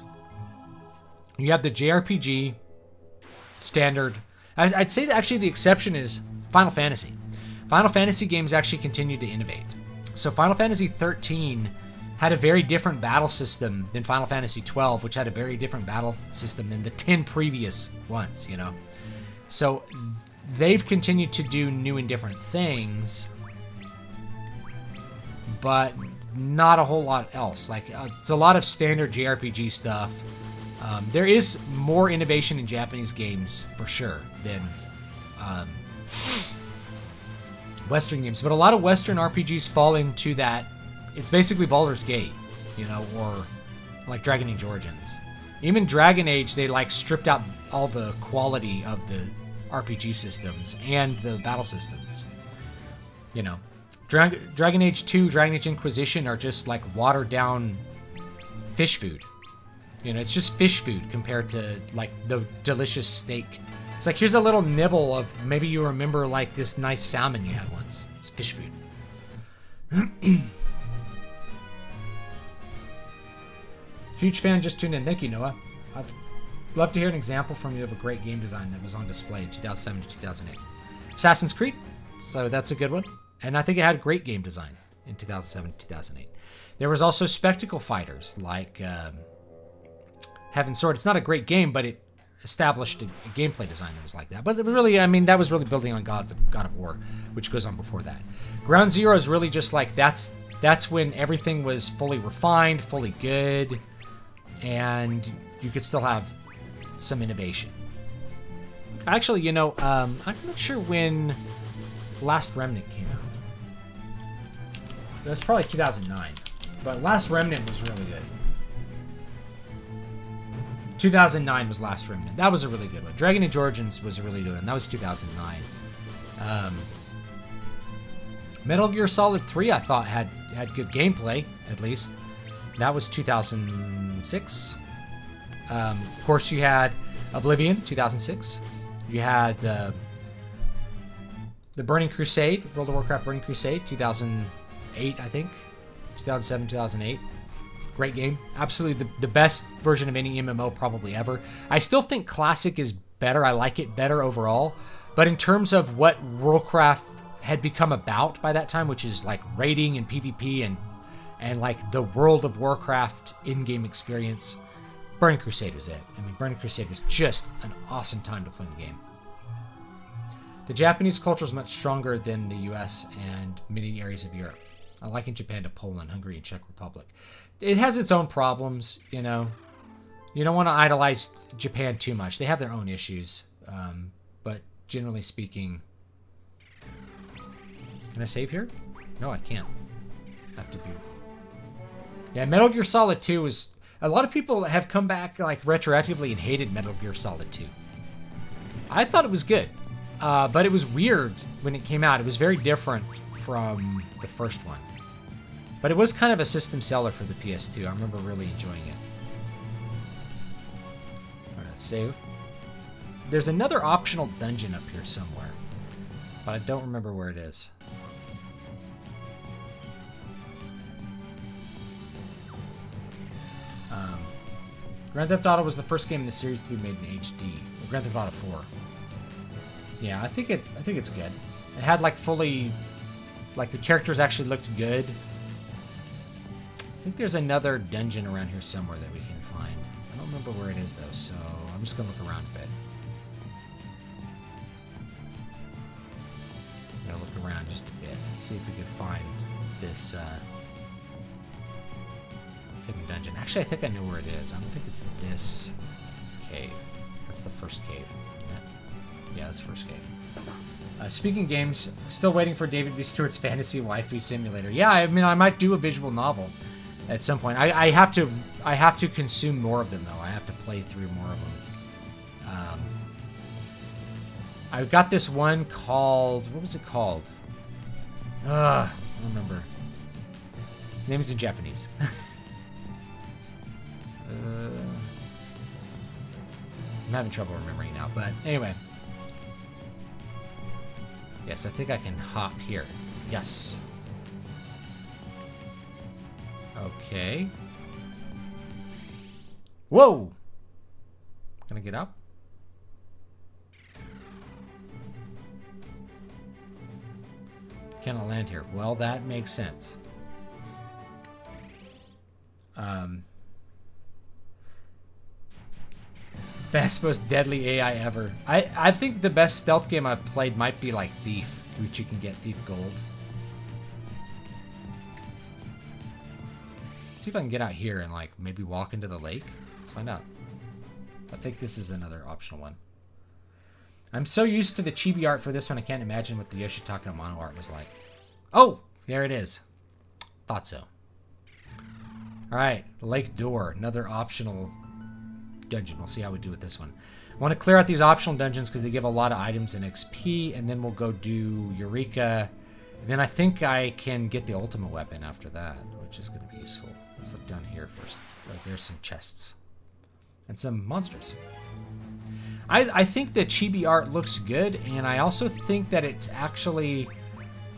you have the JRPG standard. I'd say that actually the exception is Final Fantasy. Final Fantasy games actually continue to innovate. So Final Fantasy 13 had a very different battle system than Final Fantasy 12, which had a very different battle system than the 10 previous ones, you know. So they've continued to do new and different things, but not a whole lot else. Like, it's a lot of standard JRPG stuff. There is more innovation in Japanese games for sure than Western games, but a lot of Western RPGs fall into that. It's basically Baldur's Gate, you know, or like Dragon Age Origins. Even Dragon Age, they like stripped out all the quality of the RPG systems and the battle systems. You know, Dragon Age 2, Dragon Age Inquisition are just like watered down fish food. You know, it's just fish food compared to like the delicious steak. It's like, here's a little nibble of, maybe you remember like this nice salmon you had once. It's fish food. Huge fan, just tuned in. Thank you, Noah. I'd love to hear an example from you of a great game design that was on display in 2007 to 2008. Assassin's Creed, so that's a good one. And I think it had great game design in 2007 to 2008. There was also spectacle fighters like Heaven's Sword. It's not a great game, but it established a gameplay design that was like that. But really, I mean, that was really building on God of War, which goes on before that. Ground Zero is really just like, that's when everything was fully refined, fully good, and you could still have some innovation. Actually, you know, I'm not sure when Last Remnant came out. That's probably 2009. But Last Remnant was really good. 2009 was Last Remnant. That was a really good one. Dragon Age Origins was a really good one. That was 2009. Metal Gear Solid 3, I thought, had good gameplay, at least. That was 2006. Of course, you had Oblivion, 2006. You had the Burning Crusade, World of Warcraft Burning Crusade, 2008, I think. 2007, 2008. Great game. Absolutely the best version of any MMO probably ever. I still think Classic is better. I like it better overall. But in terms of what Warcraft had become about by that time, which is like raiding and PvP and like the World of Warcraft in-game experience, Burning Crusade was it. I mean, Burning Crusade was just an awesome time to play the game. The Japanese culture is much stronger than the US and many areas of Europe. I liken Japan to Poland, Hungary, and Czech Republic. It has its own problems, you know. You don't want to idolize Japan too much. They have their own issues. But generally speaking... Can I save here? No, I can't. Have to be... Yeah, Metal Gear Solid 2 was... A lot of people have come back like retroactively and hated Metal Gear Solid 2. I thought it was good. But it was weird when it came out. It was very different from the first one. But it was kind of a system seller for the PS2. I remember really enjoying it. Alright, save. There's another optional dungeon up here somewhere. But I don't remember where it is. Grand Theft Auto was the first game in the series to be made in HD. Grand Theft Auto 4. Yeah, I think it's good. It had like fully... Like the characters actually looked good. I think there's another dungeon around here somewhere that we can find. I don't remember where it is though, so I'm just gonna look around a bit. I'm gonna look around just a bit. See if we can find this hidden dungeon. Actually, I think I know where it is. I don't think it's this cave. That's the first cave, isn't it? Yeah, that's the first cave. Speaking games, still waiting for David V. Stewart's Fantasy Waifu Simulator. Yeah, I mean, I might do a visual novel at some point. I have to consume more of them though. I have to play through more of them. I've got this one called, what was it called? I don't remember. The name is in Japanese. I'm having trouble remembering now, but anyway. Yes, I think I can hop here. Yes. Okay. Whoa! Can I get up? Can I land here? Well, that makes sense. Best, most deadly AI ever. I think the best stealth game I've played might be like Thief, which you can get Thief Gold. Let's see if I can get out here and like maybe walk into the lake. Let's find out. I think this is another optional one. I'm so used to the chibi art for this one, I can't imagine what the Yoshitaka mono art was like. Oh, there it is. Thought so. Alright, Lake Door, another optional dungeon. We'll see how we do with this one. I want to clear out these optional dungeons because they give a lot of items and XP, and then we'll go do Eureka. And then I think I can get the ultimate weapon after that, which is going to be useful. Let's look down here first. Oh, there's some chests. And some monsters. I think the chibi art looks good, and I also think that it's actually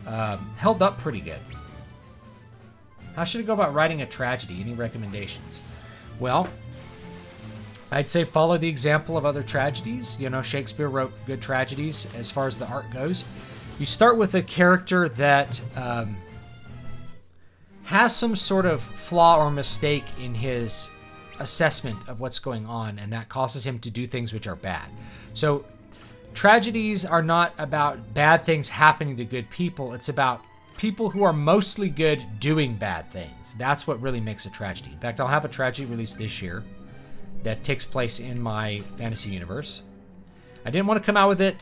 held up pretty good. How should I go about writing a tragedy? Any recommendations? Well, I'd say follow the example of other tragedies. You know, Shakespeare wrote good tragedies as far as the art goes. You start with a character that has some sort of flaw or mistake in his assessment of what's going on, and that causes him to do things which are bad. So tragedies are not about bad things happening to good people. It's about people who are mostly good doing bad things. That's what really makes a tragedy. In fact, I'll have a tragedy released this year that takes place in my fantasy universe. I didn't want to come out with it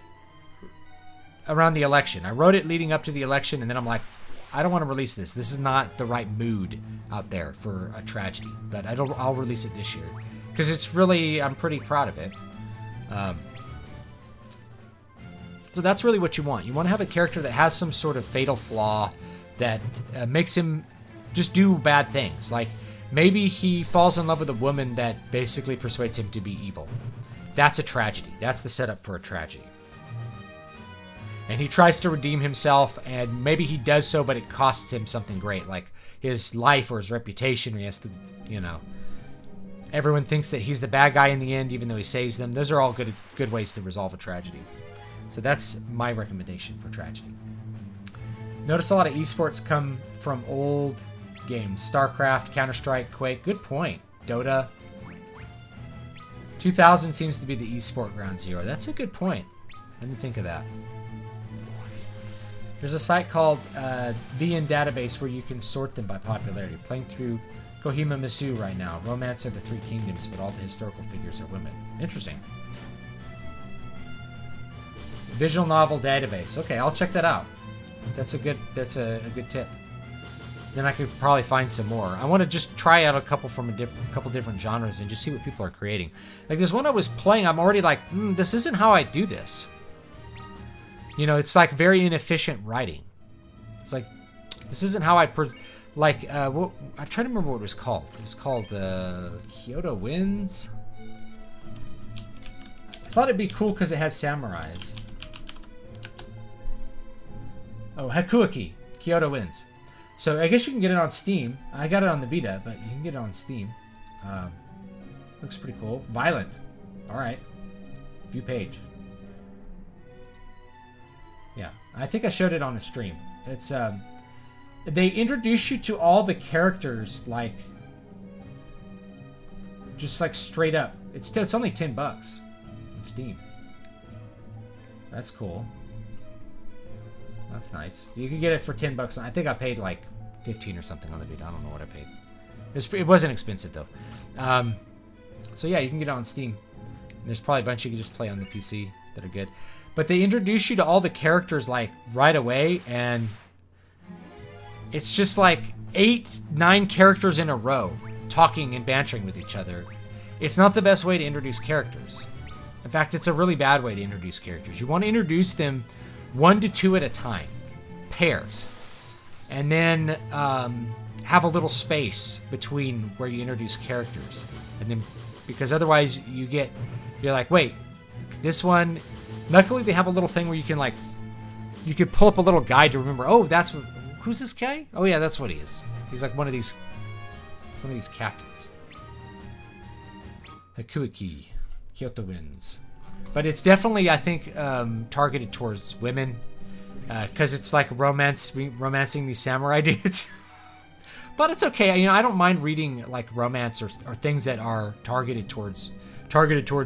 around the election. I wrote it leading up to the election, and then I'm like, I don't want to release this. This is not the right mood out there for a tragedy. But I'll release it this year because it's really, I'm pretty proud of it. So that's really what you want. You want to have a character that has some sort of fatal flaw that makes him just do bad things. Like maybe he falls in love with a woman that basically persuades him to be evil. That's a tragedy. That's the setup for a tragedy. And he tries to redeem himself, and maybe he does so, but it costs him something great, like his life or his reputation. He has to, you know, everyone thinks that he's the bad guy in the end, even though he saves them. Those are all good ways to resolve a tragedy. So that's my recommendation for tragedy. Notice a lot of esports come from old games. StarCraft, Counter-Strike, Quake. Good point. Dota. 2000 seems to be the esport ground zero. That's a good point. I didn't think of that. There's a site called VN Database where you can sort them by popularity. Playing through Kohima Misu right now. Romance of the Three Kingdoms, but all the historical figures are women. Interesting. Visual novel database. Okay, I'll check that out. That's a good tip. Then I could probably find some more. I want to just try out a couple from a couple different genres and just see what people are creating. Like there's one I was playing, I'm already like, this isn't how I do this. You know, it's like very inefficient writing. It's like, this isn't how I I'm trying to remember what it was called. It was called Kyoto Winds. I thought it'd be cool because it had samurais. Oh, Hakuoki, Kyoto Winds. So I guess you can get it on Steam. I got it on the Vita, but you can get it on Steam. Looks pretty cool. Violent. All right. View page. Yeah, I think I showed it on the stream. It's they introduce you to all the characters like just like straight up. It's only $10 on Steam. That's cool. That's nice. You can get it for $10. I think I paid like 15 or something on the Vita. I don't know what I paid. It wasn't expensive though. So yeah, you can get it on Steam. And there's probably a bunch you can just play on the PC that are good. But they introduce you to all the characters like right away, and it's just like 8-9 characters in a row talking and bantering with each other. It's not the best way to introduce characters. In fact, it's a really bad way to introduce characters. You want to introduce them 1 to 2 at a time, pairs, and then have a little space between where you introduce characters, and then because otherwise you're like, wait, this one. Luckily, they have a little thing where you could pull up a little guide to remember. Oh, who's this guy? Oh yeah, that's what he is. He's like one of these captains. Hakuoki, Kyoto Winds. But it's definitely, I think, targeted towards women, because it's like romancing these samurai dudes. But it's okay. You know, I don't mind reading like romance or things that are targeted towards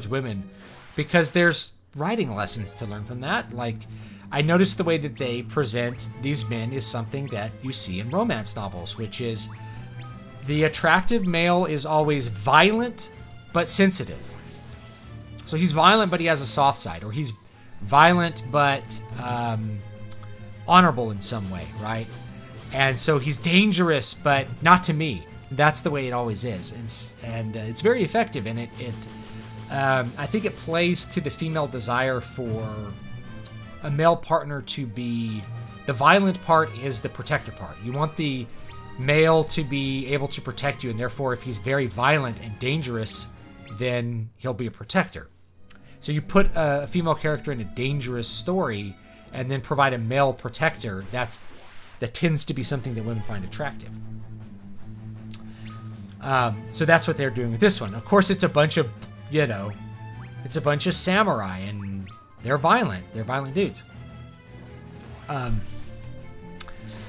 women, because there's writing lessons to learn from that. Like, I noticed the way that they present these men is something that you see in romance novels, which is the attractive male is always violent but sensitive. So he's violent, but he has a soft side, or he's violent but honorable in some way, right? And so he's dangerous, but not to me. That's the way it always is, and it's very effective. And I think it plays to the female desire for a male partner to be the violent part is the protector part. You want the male to be able to protect you, and therefore, if he's very violent and dangerous, then he'll be a protector. So you put a female character in a dangerous story, and then provide a male protector. That tends to be something that women find attractive. So that's what they're doing with this one. Of course, it's a bunch of, it's a bunch of samurai, and they're violent. They're violent dudes.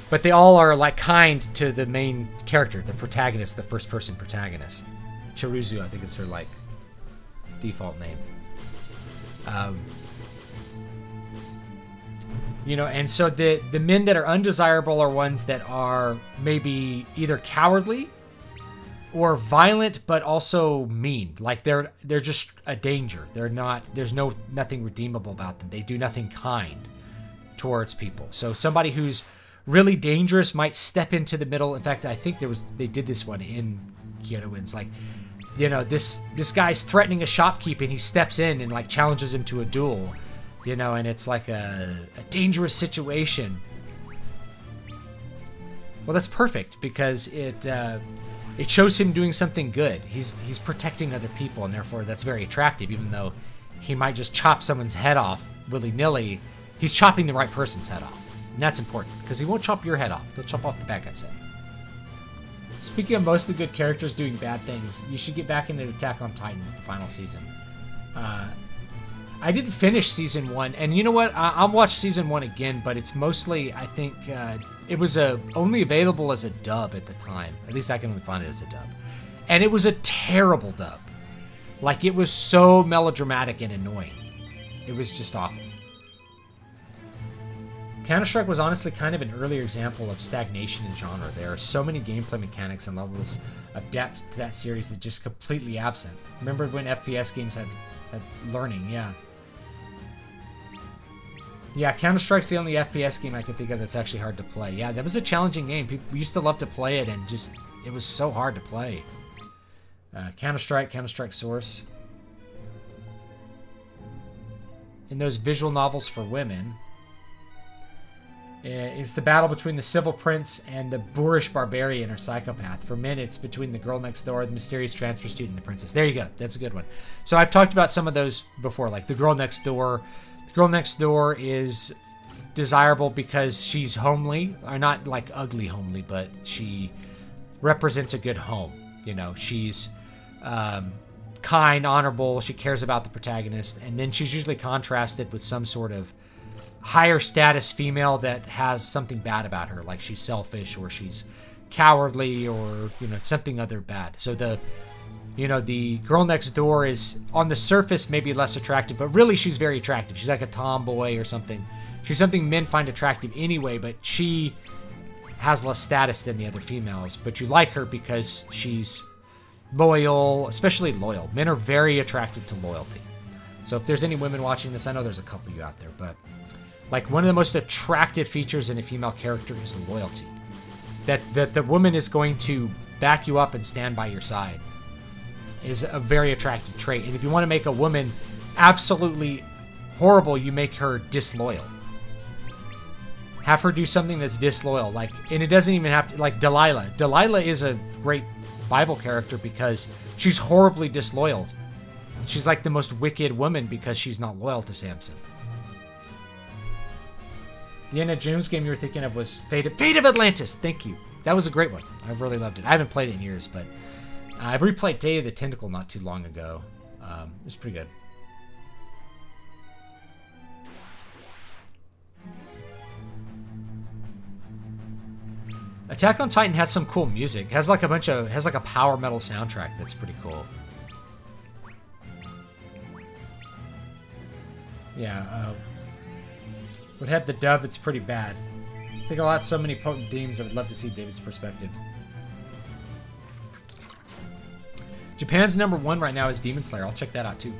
But they all are like kind to the main character, the protagonist, the first-person protagonist. Chiruzu, I think is her like default name. And so the men that are undesirable are ones that are maybe either cowardly or violent, but also mean. Like they're just a danger. They're not. There's nothing redeemable about them. They do nothing kind towards people. So somebody who's really dangerous might step into the middle. In fact, I think they did this one in Kyotoin's. Like, this guy's threatening a shopkeep, and he steps in and like challenges him to a duel. And it's like a dangerous situation. Well, that's perfect because it shows him doing something good. He's protecting other people, and therefore that's very attractive. Even though he might just chop someone's head off willy-nilly, he's chopping the right person's head off. And that's important because he won't chop your head off. He'll chop off the bad guy's head. Speaking of mostly good characters doing bad things, you should get back into Attack on Titan, the final season. I didn't finish season 1, and you know what? I'll watch season 1 again, but it's mostly, I think, it was only available as a dub at the time. At least I can only find it as a dub. And it was a terrible dub. Like, it was so melodramatic and annoying. It was just awful. Counter-Strike was honestly kind of an earlier example of stagnation in genre. There are so many gameplay mechanics and levels of depth to that series that just completely absent. Remember when FPS games had learning, yeah. Yeah, Counter-Strike's the only FPS game I can think of that's actually hard to play. Yeah, that was a challenging game. People used to love to play it, and it was so hard to play. Counter-Strike, Counter-Strike Source. In those visual novels for women, it's the battle between the civil prince and the boorish barbarian or psychopath. For men, it's between the girl next door, the mysterious transfer student, and the princess. There you go. That's a good one. So I've talked about some of those before, like the girl next door. The girl next door is desirable because she's homely, or not like ugly homely, but she represents a good home. She's kind, honorable. She cares about the protagonist, and then she's usually contrasted with some sort of higher status female that has something bad about her, like she's selfish or she's cowardly or something other bad. So the girl next door is on the surface maybe less attractive, but really she's very attractive. She's like a tomboy or something. She's something men find attractive anyway, but she has less status than the other females. But you like her because she's loyal, especially loyal. Men are very attracted to loyalty. So if there's any women watching this, I know there's a couple of you out there, but like one of the most attractive features in a female character is loyalty. That the woman is going to back you up and stand by your side is a very attractive trait. And if you want to make a woman absolutely horrible, you make her disloyal. Have her do something that's disloyal. And it doesn't even have to, like Delilah. Delilah is a great Bible character because she's horribly disloyal. She's like the most wicked woman because she's not loyal to Samson. The Indiana Jones game you were thinking of was Fate of Atlantis. Thank you. That was a great one. I really loved it. I haven't played it in years, but I replayed Day of the Tentacle not too long ago. It was pretty good. Attack on Titan has some cool music. It has like a power metal soundtrack that's pretty cool. Yeah, would have the dub, it's pretty bad. I think I'll add so many potent themes, I would love to see David's perspective. Japan's #1 right now is Demon Slayer. I'll check that out too.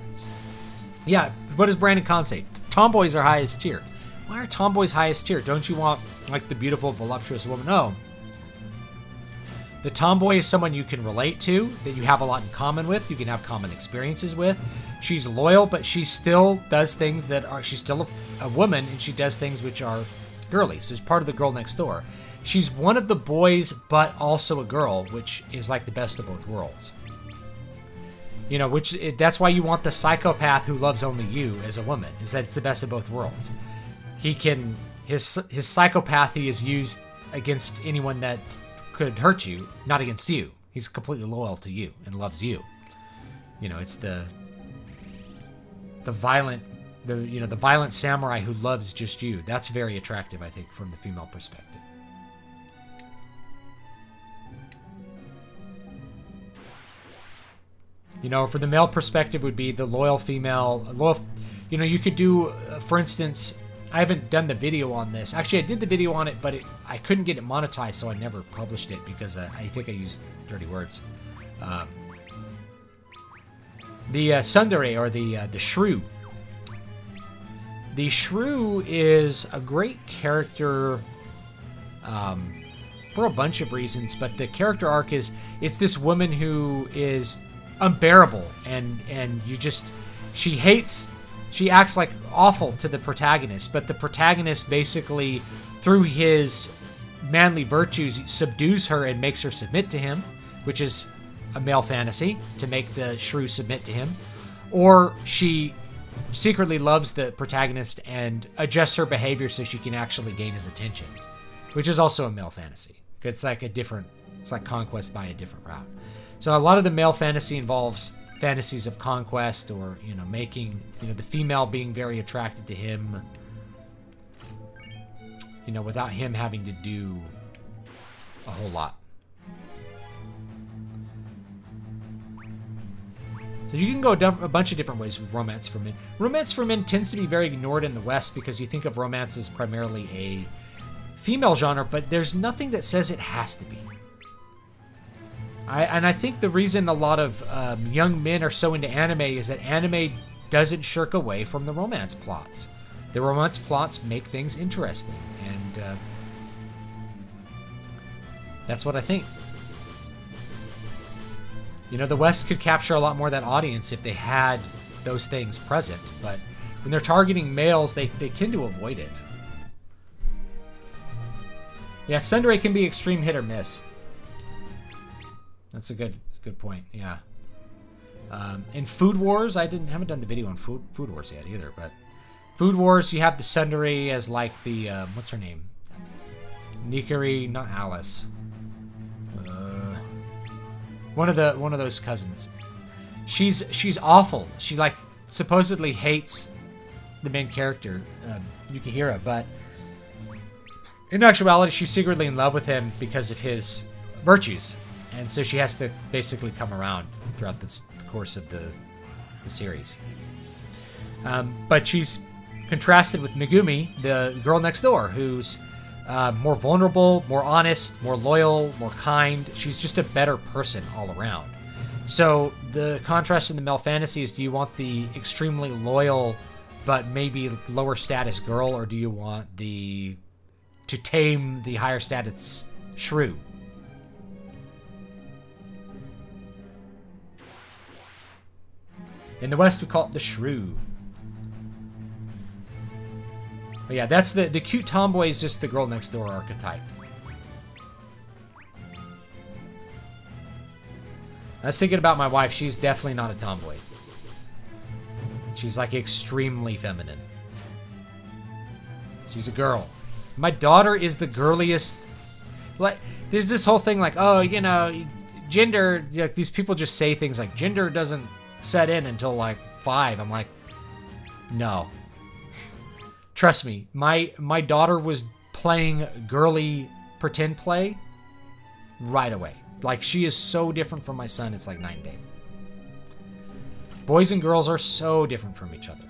Yeah, what does Brandon Kahn say? Tomboys are highest tier. Why are tomboys highest tier? Don't you want, like, the beautiful, voluptuous woman? No. The tomboy is someone you can relate to, that you have a lot in common with, you can have common experiences with. She's loyal, but she still does things that are... She's still a woman, and she does things which are girly. So she's part of the girl next door. She's one of the boys, but also a girl, which is like the best of both worlds. You know, that's why you want the psychopath who loves only you as a woman, is that it's the best of both worlds. His psychopathy is used against anyone that could hurt you, not against you. He's completely loyal to you and loves you. You know, it's the violent samurai who loves just you. That's very attractive, I think, from the female perspective. You know, for the male perspective would be the loyal female. You know, you could do, for instance, I haven't done the video on this. Actually, I did the video on it, but I couldn't get it monetized, so I never published it because I think I used dirty words. The tsundere, or the shrew. The shrew is a great character for a bunch of reasons, but the character arc is, it's this woman who is unbearable, and she acts like awful to the protagonist, but the protagonist basically, through his manly virtues, subdues her and makes her submit to him, which is a male fantasy, to make the shrew submit to him. Or she secretly loves the protagonist and adjusts her behavior so she can actually gain his attention, which is also a male fantasy. It's like conquest by a different route. So a lot of the male fantasy involves fantasies of conquest, or, you know, making, you know, the female being very attracted to him, you know, without him having to do a whole lot. So you can go a bunch of different ways with romance for men. Romance for men tends to be very ignored in the West because you think of romance as primarily a female genre, but there's nothing that says it has to be. I think the reason a lot of young men are so into anime is that anime doesn't shirk away from the romance plots. The romance plots make things interesting, and that's what I think. You know, the West could capture a lot more of that audience if they had those things present, but when they're targeting males, they tend to avoid it. Yeah, tsundere can be extreme hit or miss. That's a good point. Yeah. In Food Wars, haven't done the video on Food Wars yet either, but Food Wars, you have the tsundere as like the what's her name? Nikari, not Alice. One of those cousins. She's awful. She like supposedly hates the main character, Yukihira, but in actuality, she's secretly in love with him because of his virtues. And so she has to basically come around throughout the course of the series. But she's contrasted with Megumi, the girl next door, who's more vulnerable, more honest, more loyal, more kind. She's just a better person all around. So the contrast in the male fantasy is, do you want the extremely loyal but maybe lower status girl, or do you want to tame the higher status shrew? In the West, we call it the shrew. But yeah, that's the cute tomboy is just the girl next door archetype. I was thinking about my wife. She's definitely not a tomboy. She's like extremely feminine. She's a girl. My daughter is the girliest. Like, there's this whole thing like, oh, you know, gender. Like, these people just say things like gender doesn't set in until like 5. I'm like, no. Trust me, my daughter was playing girly pretend play right away. Like, she is so different from my son, it's like night and day. Boys and girls are so different from each other.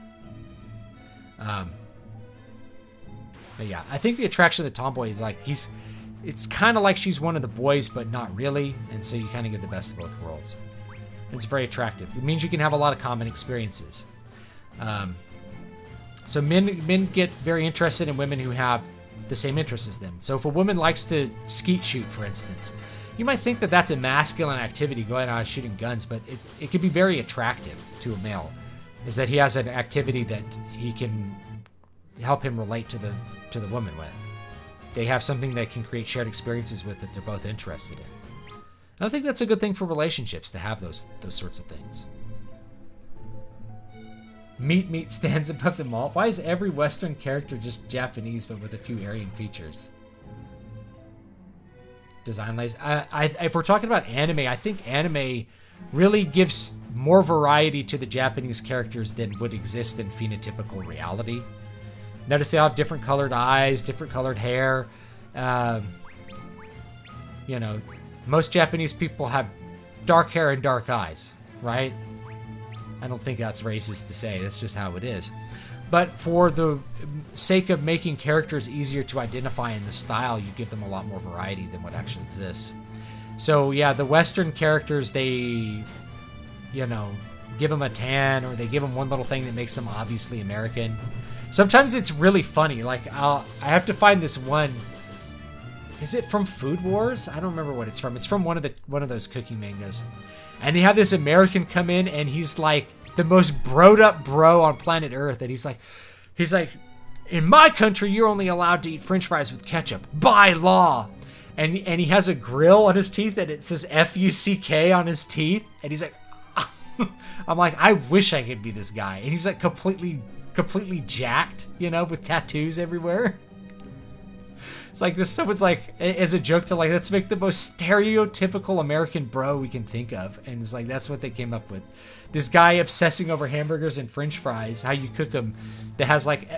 But yeah, I think the attraction of the tomboy is like, it's kind of like she's one of the boys, but not really, and so you kind of get the best of both worlds. It's very attractive. It means you can have a lot of common experiences. So men get very interested in women who have the same interests as them. So if a woman likes to skeet shoot, for instance, you might think that that's a masculine activity, going out and shooting guns, but it can be very attractive to a male, is that he has an activity that he can help him relate to the woman with. They have something they can create shared experiences with that they're both interested in. And I think that's a good thing for relationships, to have those sorts of things. Meat stands above them all. Why is every Western character just Japanese but with a few Aryan features? Design lays. If we're talking about anime, I think anime really gives more variety to the Japanese characters than would exist in phenotypical reality. Notice they all have different colored eyes, different colored hair. You know, most Japanese people have dark hair and dark eyes, right? I don't think that's racist to say. That's just how it is. But for the sake of making characters easier to identify in the style, you give them a lot more variety than what actually exists. So yeah, the Western characters, they, you know, give them a tan, or they give them one little thing that makes them obviously American. Sometimes it's really funny. Like I have to find this one. Is it from Food Wars? I don't remember what it's from. It's from one of those cooking mangas. And they have this American come in, and he's like the most broed up bro on planet Earth. And he's like, in my country, you're only allowed to eat French fries with ketchup by law. And he has a grill on his teeth, and it says F-U-C-K on his teeth. And he's like, I'm like, I wish I could be this guy. And he's like completely jacked, you know, with tattoos everywhere. It's like this. Someone's like, as a joke, to like, let's make the most stereotypical American bro we can think of, and it's like that's what they came up with. This guy obsessing over hamburgers and French fries, how you cook them, that has like,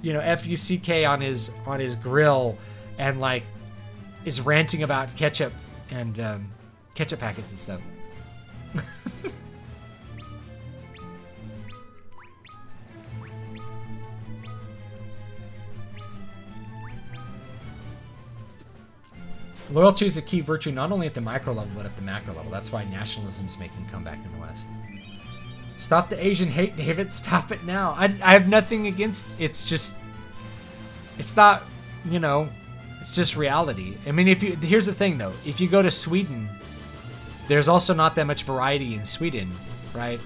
you know, F-U-C-K on his grill, and like is ranting about ketchup and ketchup packets and stuff. Loyalty is a key virtue not only at the micro level, but at the macro level. That's why nationalism is making a comeback in the West. Stop the Asian hate, David. Stop it now. I have nothing against... It's just... It's not, you know... It's just reality. I mean, here's the thing, though. If you go to Sweden, there's also not that much variety in Sweden, right?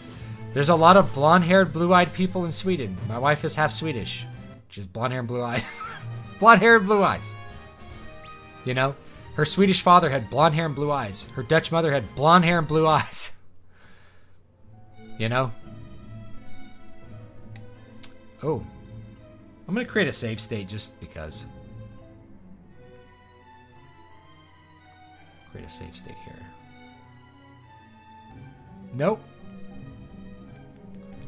There's a lot of blonde-haired, blue-eyed people in Sweden. My wife is half Swedish. She has blonde hair and blue eyes. Blonde hair and blue eyes. You know? Her Swedish father had blonde hair and blue eyes. Her Dutch mother had blonde hair and blue eyes. You know? Oh. I'm going to create a save state just because. Create a save state here. Nope.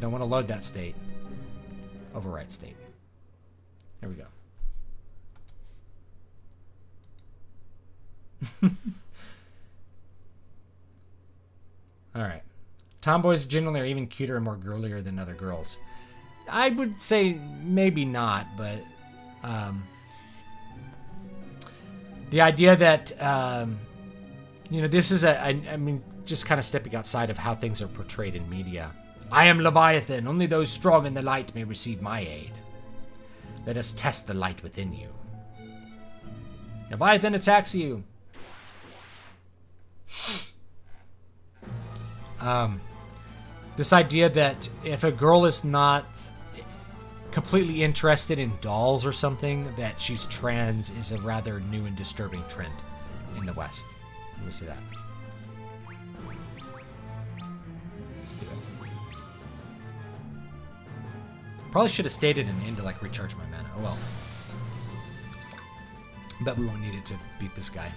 Don't want to load that state. Overwrite state. There we go. Alright. Tomboys generally are even cuter and more girlier than other girls. I would say maybe not, but the idea that you know, this is I mean, just kind of stepping outside of how things are portrayed in media. I am Leviathan. Only those strong in the light may receive my aid. Let us test the light within you. Leviathan attacks you. This idea that if a girl is not completely interested in dolls or something, that she's trans is a rather new and disturbing trend in the West. Let me see that. Let's do it. Probably should have stated an end to like recharge my mana. Oh well. Bet we won't need it to beat this guy.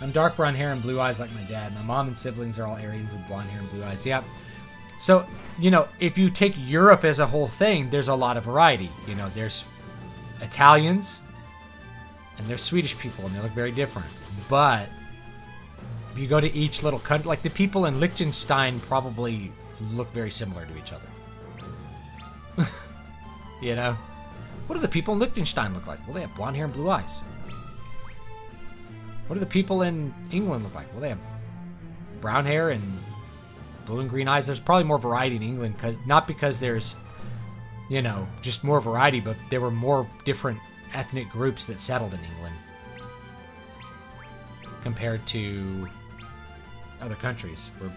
I'm dark brown hair and blue eyes like my dad. My mom and siblings are all Aryans with blonde hair and blue eyes. Yeah. So, you know, if you take Europe as a whole thing, there's a lot of variety. You know, there's Italians and there's Swedish people, and they look very different. But if you go to each little country, like the people in Liechtenstein probably look very similar to each other. You know? What do the people in Liechtenstein look like? Well, they have blonde hair and blue eyes. What do the people in England look like? Well, they have brown hair and blue and green eyes. There's probably more variety in England, not because there's, you know, just more variety, but there were more different ethnic groups that settled in England compared to other countries where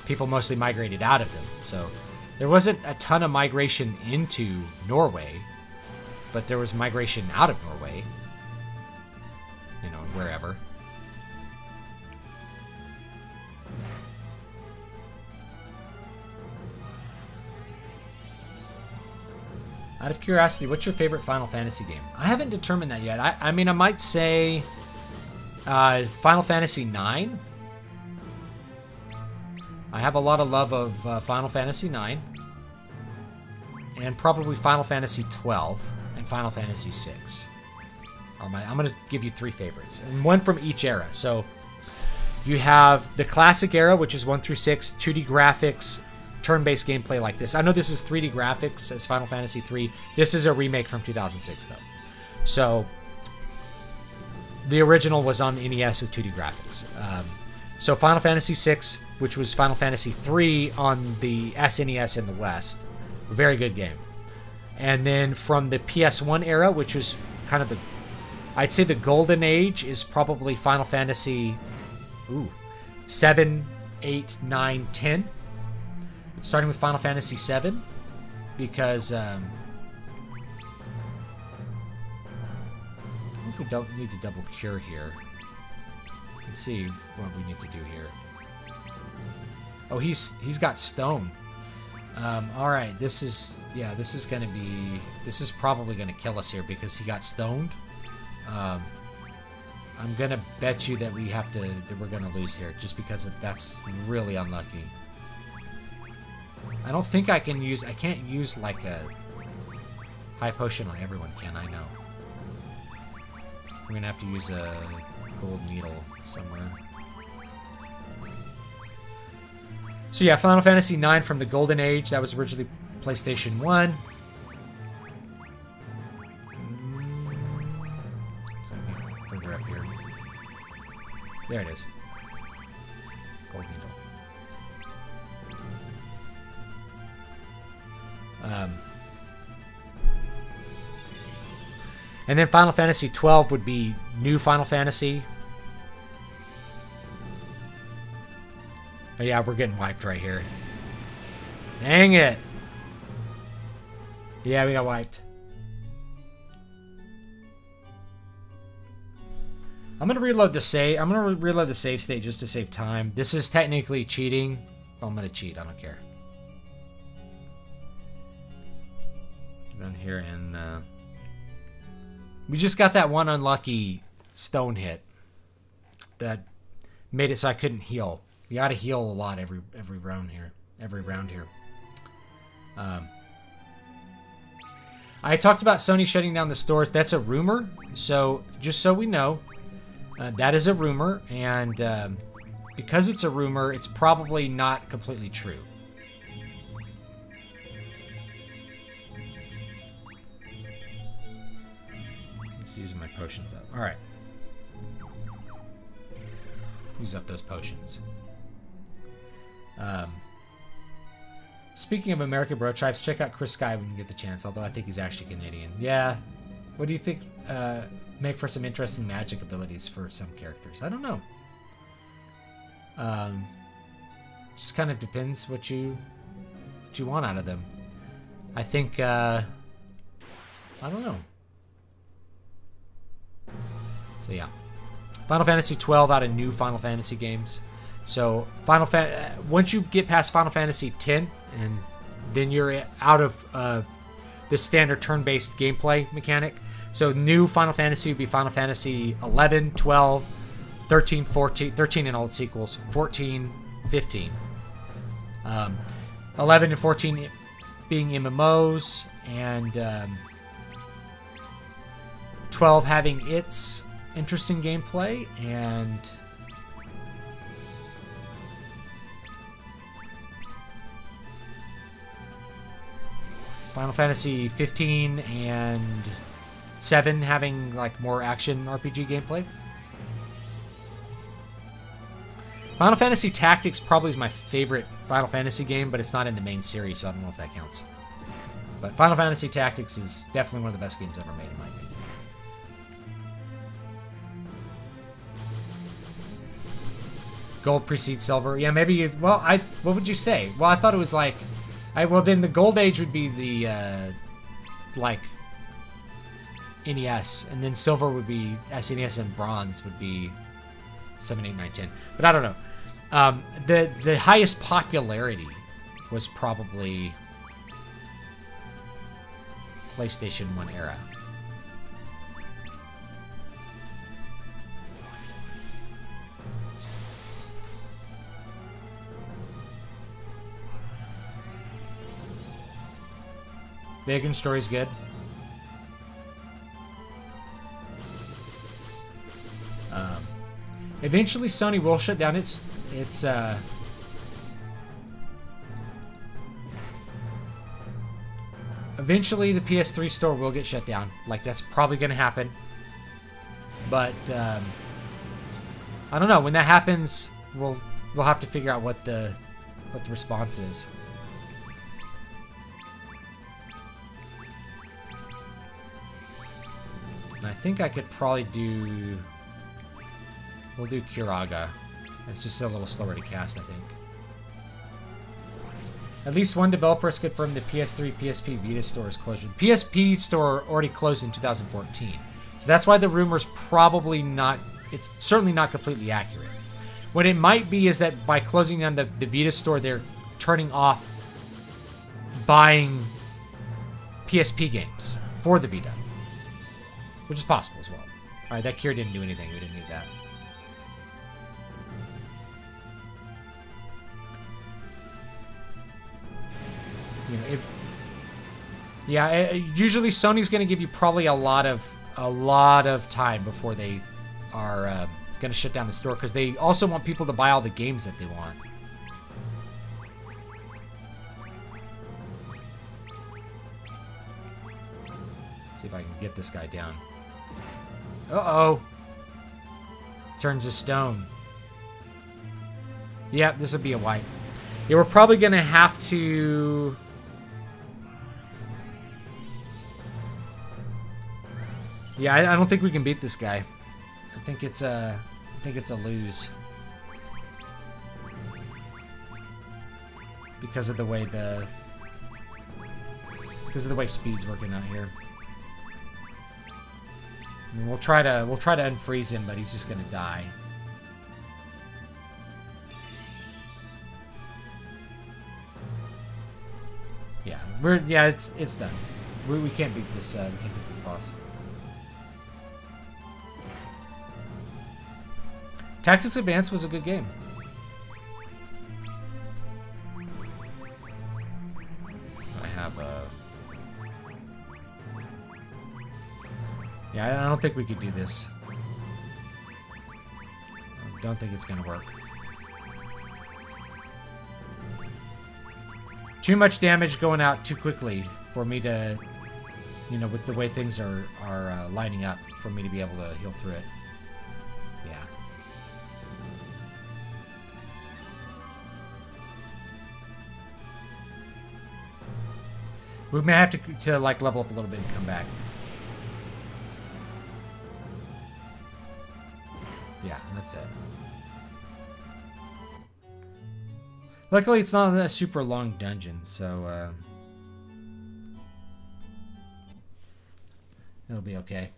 people mostly migrated out of them. So there wasn't a ton of migration into Norway, but there was migration out of Norway, you know, wherever. Out of curiosity, what's your favorite Final Fantasy game? I haven't determined that yet. I mean, I might say Final Fantasy IX. I have a lot of love of Final Fantasy IX. And probably Final Fantasy XII and Final Fantasy VI. I'm going to give you 3 favorites. And one from each era. So you have the classic era, which is 1 through 6, 2D graphics, turn-based gameplay like this. I know this is 3D graphics as Final Fantasy III. This is a remake from 2006, though. So the original was on NES with 2D graphics. So Final Fantasy VI, which was Final Fantasy III on the SNES in the West. Very good game. And then from the PS1 era, which was kind of I'd say the golden age, is probably Final Fantasy 7, 8, 9, 10. Starting with Final Fantasy VII, because I don't know if we don't need to double cure here. Let's see what we need to do here. Oh, he's got stone. All right, this is probably gonna kill us here because he got stoned. I'm gonna bet you that we're gonna lose here just because that's really unlucky. I don't think I can't use like a high potion on everyone, can I? No. I'm gonna have to use a gold needle somewhere. So yeah, Final Fantasy IX from the Golden Age. That was originally PlayStation 1. So further up here. There it is. Gold needle. And then Final Fantasy XII would be New Final Fantasy. Oh yeah, we're getting wiped right here. Dang it. Yeah, we got wiped. I'm going to reload the save. I'm going to reload the save state just to save time. This is technically cheating. I'm going to cheat. I don't care. Down here and we just got that one unlucky stone hit that made it so I couldn't heal. You got to heal a lot every round here. I talked about Sony shutting down the stores. That's a rumor. So just so we know, that is a rumor, and because it's a rumor, it's probably not completely true. Using my potions up. Alright. Use up those potions. Speaking of American Bro Tribes, check out Chris Sky when you get the chance, although I think he's actually Canadian. Yeah. What do you think make for some interesting magic abilities for some characters? I don't know. Just kind of depends what you want out of them. I think I don't know. So yeah, Final Fantasy 12 out of new Final Fantasy games. So once you get past Final Fantasy 10, and then you're out of the standard turn-based gameplay mechanic. So new Final Fantasy would be Final Fantasy 11, 12, 13, 14, 13 and all its sequels, 14, 15. 11 and 14 being MMOs, and 12 having its interesting gameplay, and Final Fantasy 15 and 7 having like more action RPG gameplay. Final Fantasy Tactics probably is my favorite Final Fantasy game, but it's not in the main series, so I don't know if that counts. But Final Fantasy Tactics is definitely one of the best games ever made, in my opinion. Gold precedes silver. Yeah, maybe you... Well, what would you say? Well, I thought it was like... well, then the Gold Age would be the, like, NES. And then silver would be SNES, and bronze would be 7, 8, 9, 10. But I don't know. The highest popularity was probably PlayStation 1 era. Vegan story's good. Eventually, Sony will shut down its eventually, the PS3 store will get shut down. Like, that's probably going to happen. But I don't know. When that happens, we'll have to figure out what the response is. And I think I could probably do... We'll do Kiraga. It's just a little slower to cast, I think. At least one developer has confirmed the PS3, PSP, Vita store's closure. The PSP store already closed in 2014. So that's why the rumor's probably not... It's certainly not completely accurate. What it might be is that by closing down the Vita store, they're turning off buying PSP games for the Vita. Which is possible as well. Alright, that cure didn't do anything. We didn't need that. You know, usually Sony's going to give you probably a lot of time before they are going to shut down the store, because they also want people to buy all the games that they want. Let's see if I can get this guy down. Uh-oh. Turns to stone. Yeah, this will be a wipe. Yeah, we're probably going to have to... Yeah, I don't think we can beat this guy. I think it's a lose. Because of the way speed's working out here. I mean, we'll try to unfreeze him, but he's just gonna die. Yeah, it's done. We can't beat this. We can't beat this boss. Tactics Advance was a good game. I have Yeah, I don't think we could do this. I don't think it's gonna work. Too much damage going out too quickly for me to, you know, with the way things are lining up, for me to be able to heal through it. Yeah. We may have to like level up a little bit and come back. Yeah, that's it. Luckily, it's not a super long dungeon, so it'll be okay.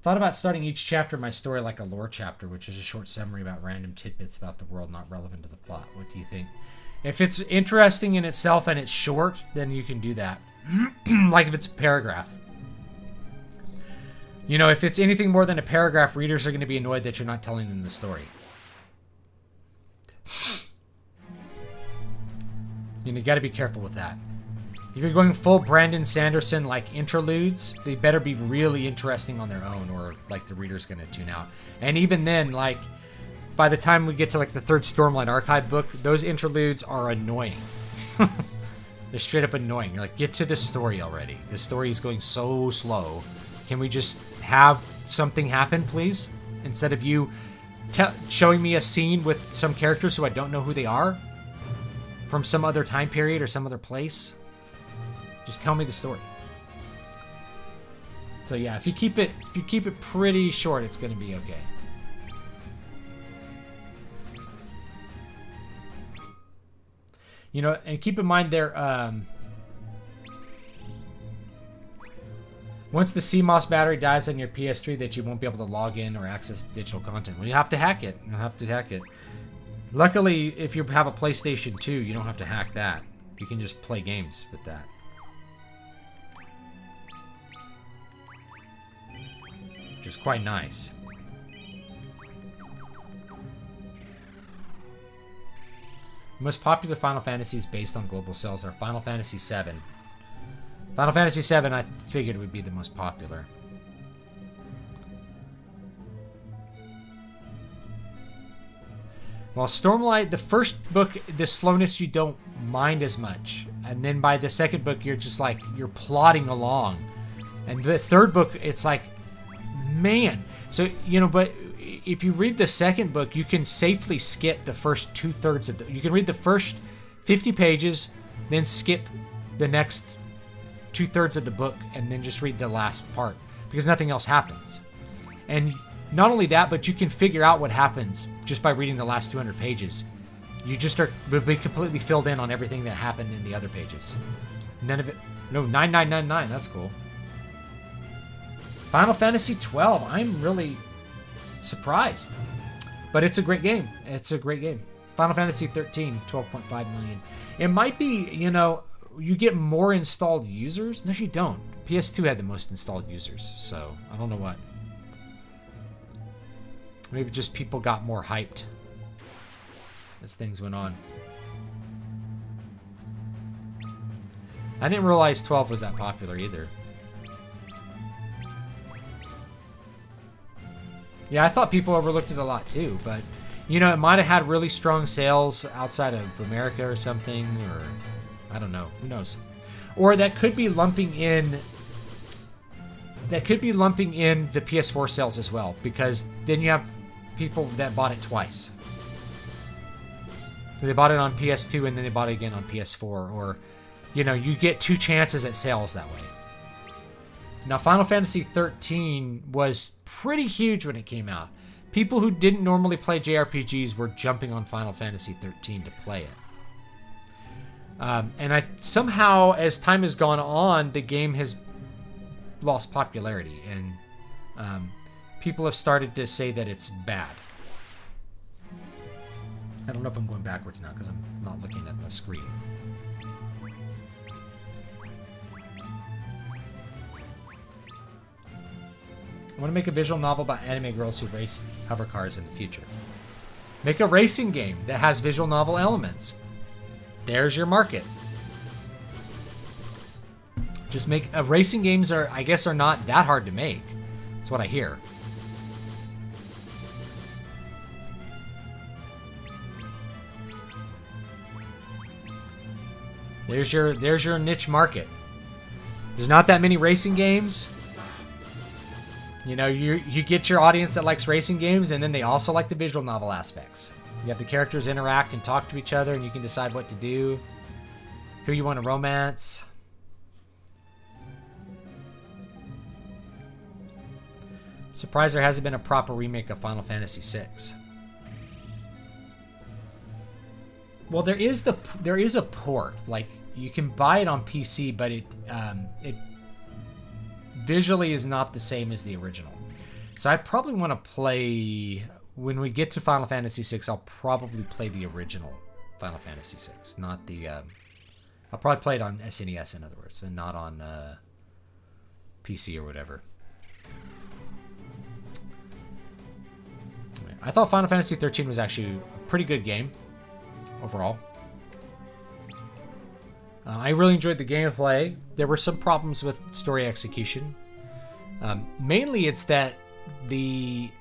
Thought about starting each chapter of my story like a lore chapter, which is a short summary about random tidbits about the world not relevant to the plot. What do you think? If it's interesting in itself and it's short, then you can do that. Like if it's a paragraph. You know, if it's anything more than a paragraph, readers are going to be annoyed that you're not telling them the story. You know, you got to be careful with that. If you're going full Brandon Sanderson like interludes, they better be really interesting on their own, or like the reader's going to tune out. And even then, like by the time we get to like the third Stormlight Archive book, those interludes are annoying. They're straight up annoying. You're like, get to the story already. The story is going so slow. Can we just have something happen, please? Instead of you showing me a scene with some characters who I don't know who they are from some other time period or some other place. Just tell me the story. So yeah, if you keep it pretty short, it's going to be okay. You know, and keep in mind there, once the CMOS battery dies on your PS3, that you won't be able to log in or access digital content. Well, you have to hack it. You have to hack it. Luckily, if you have a PlayStation 2, you don't have to hack that. You can just play games with that. Which is quite nice. The most popular Final Fantasies based on global sales are Final Fantasy VII. Final Fantasy VII, I figured would be the most popular. While Stormlight, the first book, the slowness you don't mind as much. And then by the second book, you're just like, you're plodding along. And the third book, it's like, man. So, you know, but if you read the second book, you can safely skip the first 2/3 of the... You can read the first 50 pages, then skip the next 2/3 of the book, and then just read the last part, because nothing else happens. And not only that, but you can figure out what happens just by reading the last 200 pages. You just will be completely filled in on everything that happened in the other pages. None of it... No, 9999, that's cool. Final Fantasy 12, I'm really surprised. But it's a great game. It's a great game. Final Fantasy 13, 12.5 million. It might be, you know, you get more installed users. No, you don't. PS2 had the most installed users, so I don't know what. Maybe just people got more hyped as things went on. I didn't realize 12 was that popular either. Yeah, I thought people overlooked it a lot too, but you know, it might have had really strong sales outside of America or something, or I don't know, who knows. Or that could be lumping in the PS4 sales as well, because then you have people that bought it twice. They bought it on PS2 and then they bought it again on PS4, or you know, you get two chances at sales that way. Now, Final Fantasy 13 was pretty huge when it came out. People who didn't normally play JRPGs were jumping on Final Fantasy 13 to play it. And somehow, as time has gone on, the game has lost popularity, and people have started to say that it's bad. I don't know if I'm going backwards now because I'm not looking at the screen. I want to make a visual novel about anime girls who race hover cars in the future. Make a racing game that has visual novel elements. There's your market. Just make racing games I guess are not that hard to make. That's what I hear. There's your niche market. There's not that many racing games. You know, you get your audience that likes racing games, and then they also like the visual novel aspects. You have the characters interact and talk to each other, and you can decide what to do, who you want to romance. Surprised there hasn't been a proper remake of Final Fantasy VI. Well, there is a port. Like, you can buy it on PC, but it visually is not the same as the original. So I probably want to play, when we get to Final Fantasy VI, I'll probably play the original Final Fantasy VI, not the, I'll probably play it on SNES, in other words, and not on PC or whatever. I thought Final Fantasy 13 was actually a pretty good game overall. I really enjoyed the gameplay. There were some problems with story execution. Mainly it's that they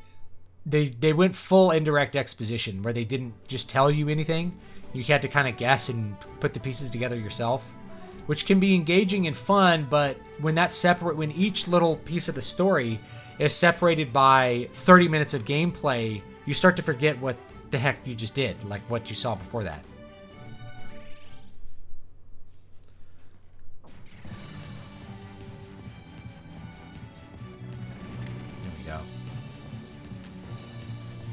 went full indirect exposition, where they didn't just tell you anything. You had to kind of guess and put the pieces together yourself, which can be engaging and fun, but when each little piece of the story is separated by 30 minutes of gameplay you start to forget what the heck you just did, like what you saw before that. There we go.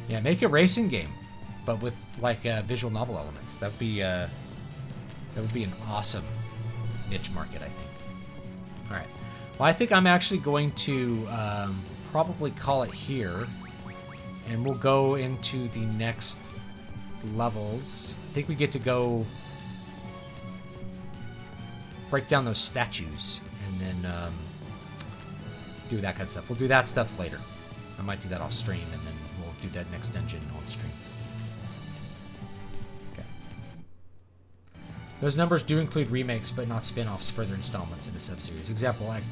Yeah, make a racing game, but with like visual novel elements. That would be an awesome niche market, I think. All right. Well, I think I'm actually going to probably call it here, and we'll go into the next levels. I think we get to go break down those statues and then do that kind of stuff. We'll do that stuff later. I might do that off stream, and then we'll do that next dungeon on stream. Okay. Those numbers do include remakes, but not spin-offs, further installments in the sub-series. Example, like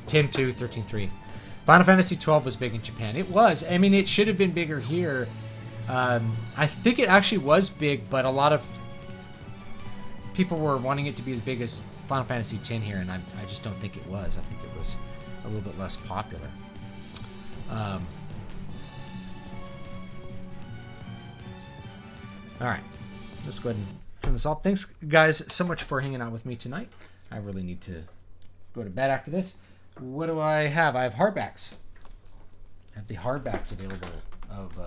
10-2, 13-3. Final Fantasy 12 was big in Japan. It was. I mean, it should have been bigger here. I think it actually was big, but a lot of people were wanting it to be as big as Final Fantasy X here, and I just don't think it was. I think it was a little bit less popular. All right. Let's go ahead and turn this off. Thanks, guys, so much for hanging out with me tonight. I really need to go to bed after this. What do I have? I have hardbacks. I have the hardbacks available of...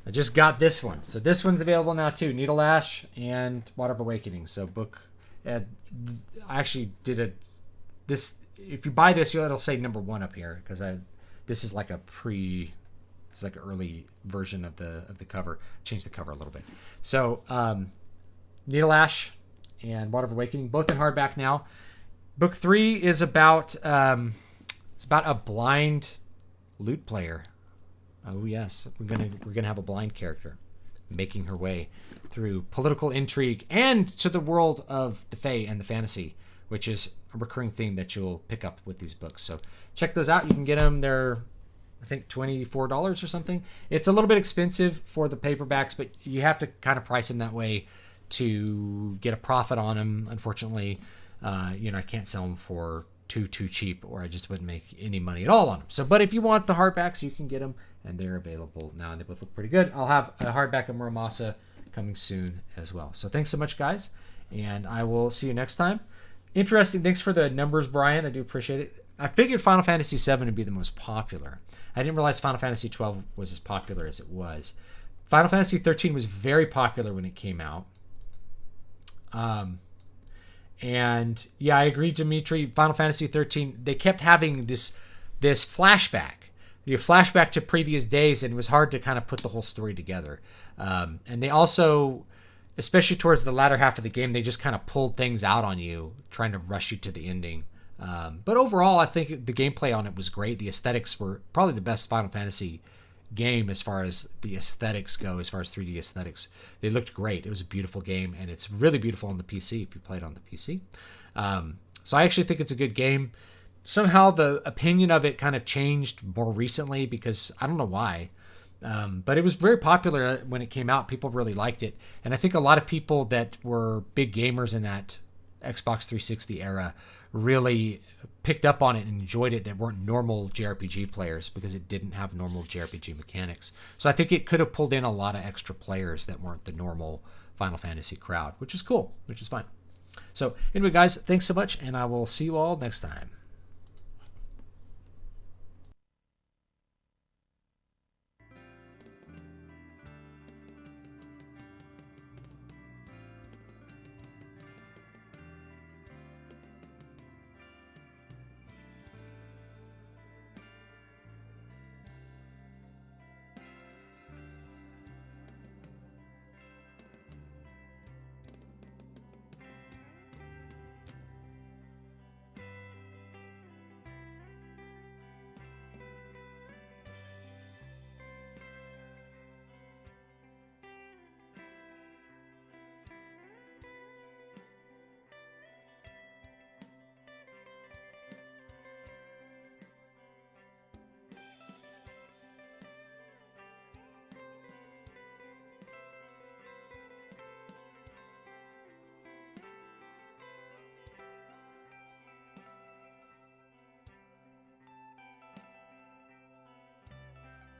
I just got this one. So this one's available now too. Needle Ash and Water of Awakening. So book... I actually did a... This... If you buy this, it'll say number 1 up here. Because this is like a pre... It's like an early version of the cover. Change the cover a little bit. So, Needle Ash and Water of Awakening, both in hardback now. Book 3 is about it's about a blind lute player. Oh yes, we're gonna have a blind character making her way through political intrigue and to the world of the Fae and the fantasy, which is a recurring theme that you'll pick up with these books. So check those out. You can get them. They're I think $24 or something. It's a little bit expensive for the paperbacks, but you have to kind of price them that way to get a profit on them. Unfortunately, I can't sell them for too cheap, or I just wouldn't make any money at all on them. So, but if you want the hardbacks, you can get them, and they're available now, and they both look pretty good. I'll have a hardback of Muramasa coming soon as well. So thanks so much, guys, and I will see you next time. Interesting. Thanks for the numbers, Brian. I do appreciate it. I figured Final Fantasy VII would be the most popular. I didn't realize Final Fantasy XII was as popular as it was. Final Fantasy XIII was very popular when it came out. And yeah, I agree, Dimitri. Final Fantasy XIII, they kept having this flashback. You flashback to previous days, and it was hard to kind of put the whole story together. And they also, especially towards the latter half of the game, they just kind of pulled things out on you, trying to rush you to the ending. But overall, I think the gameplay on it was great. The aesthetics were probably the best Final Fantasy game as far as the aesthetics go, as far as 3D aesthetics. They looked great. It was a beautiful game, and it's really beautiful on the PC if you play it on the PC. So I actually think it's a good game. Somehow the opinion of it kind of changed more recently because I don't know why. But it was very popular when it came out. People really liked it. And I think a lot of people that were big gamers in that Xbox 360 era really picked up on it and enjoyed it that weren't normal JRPG players because it didn't have normal JRPG mechanics. So I think it could have pulled in a lot of extra players that weren't the normal Final Fantasy crowd, which is cool, which is fine. So anyway, guys, thanks so much, and I will see you all next time.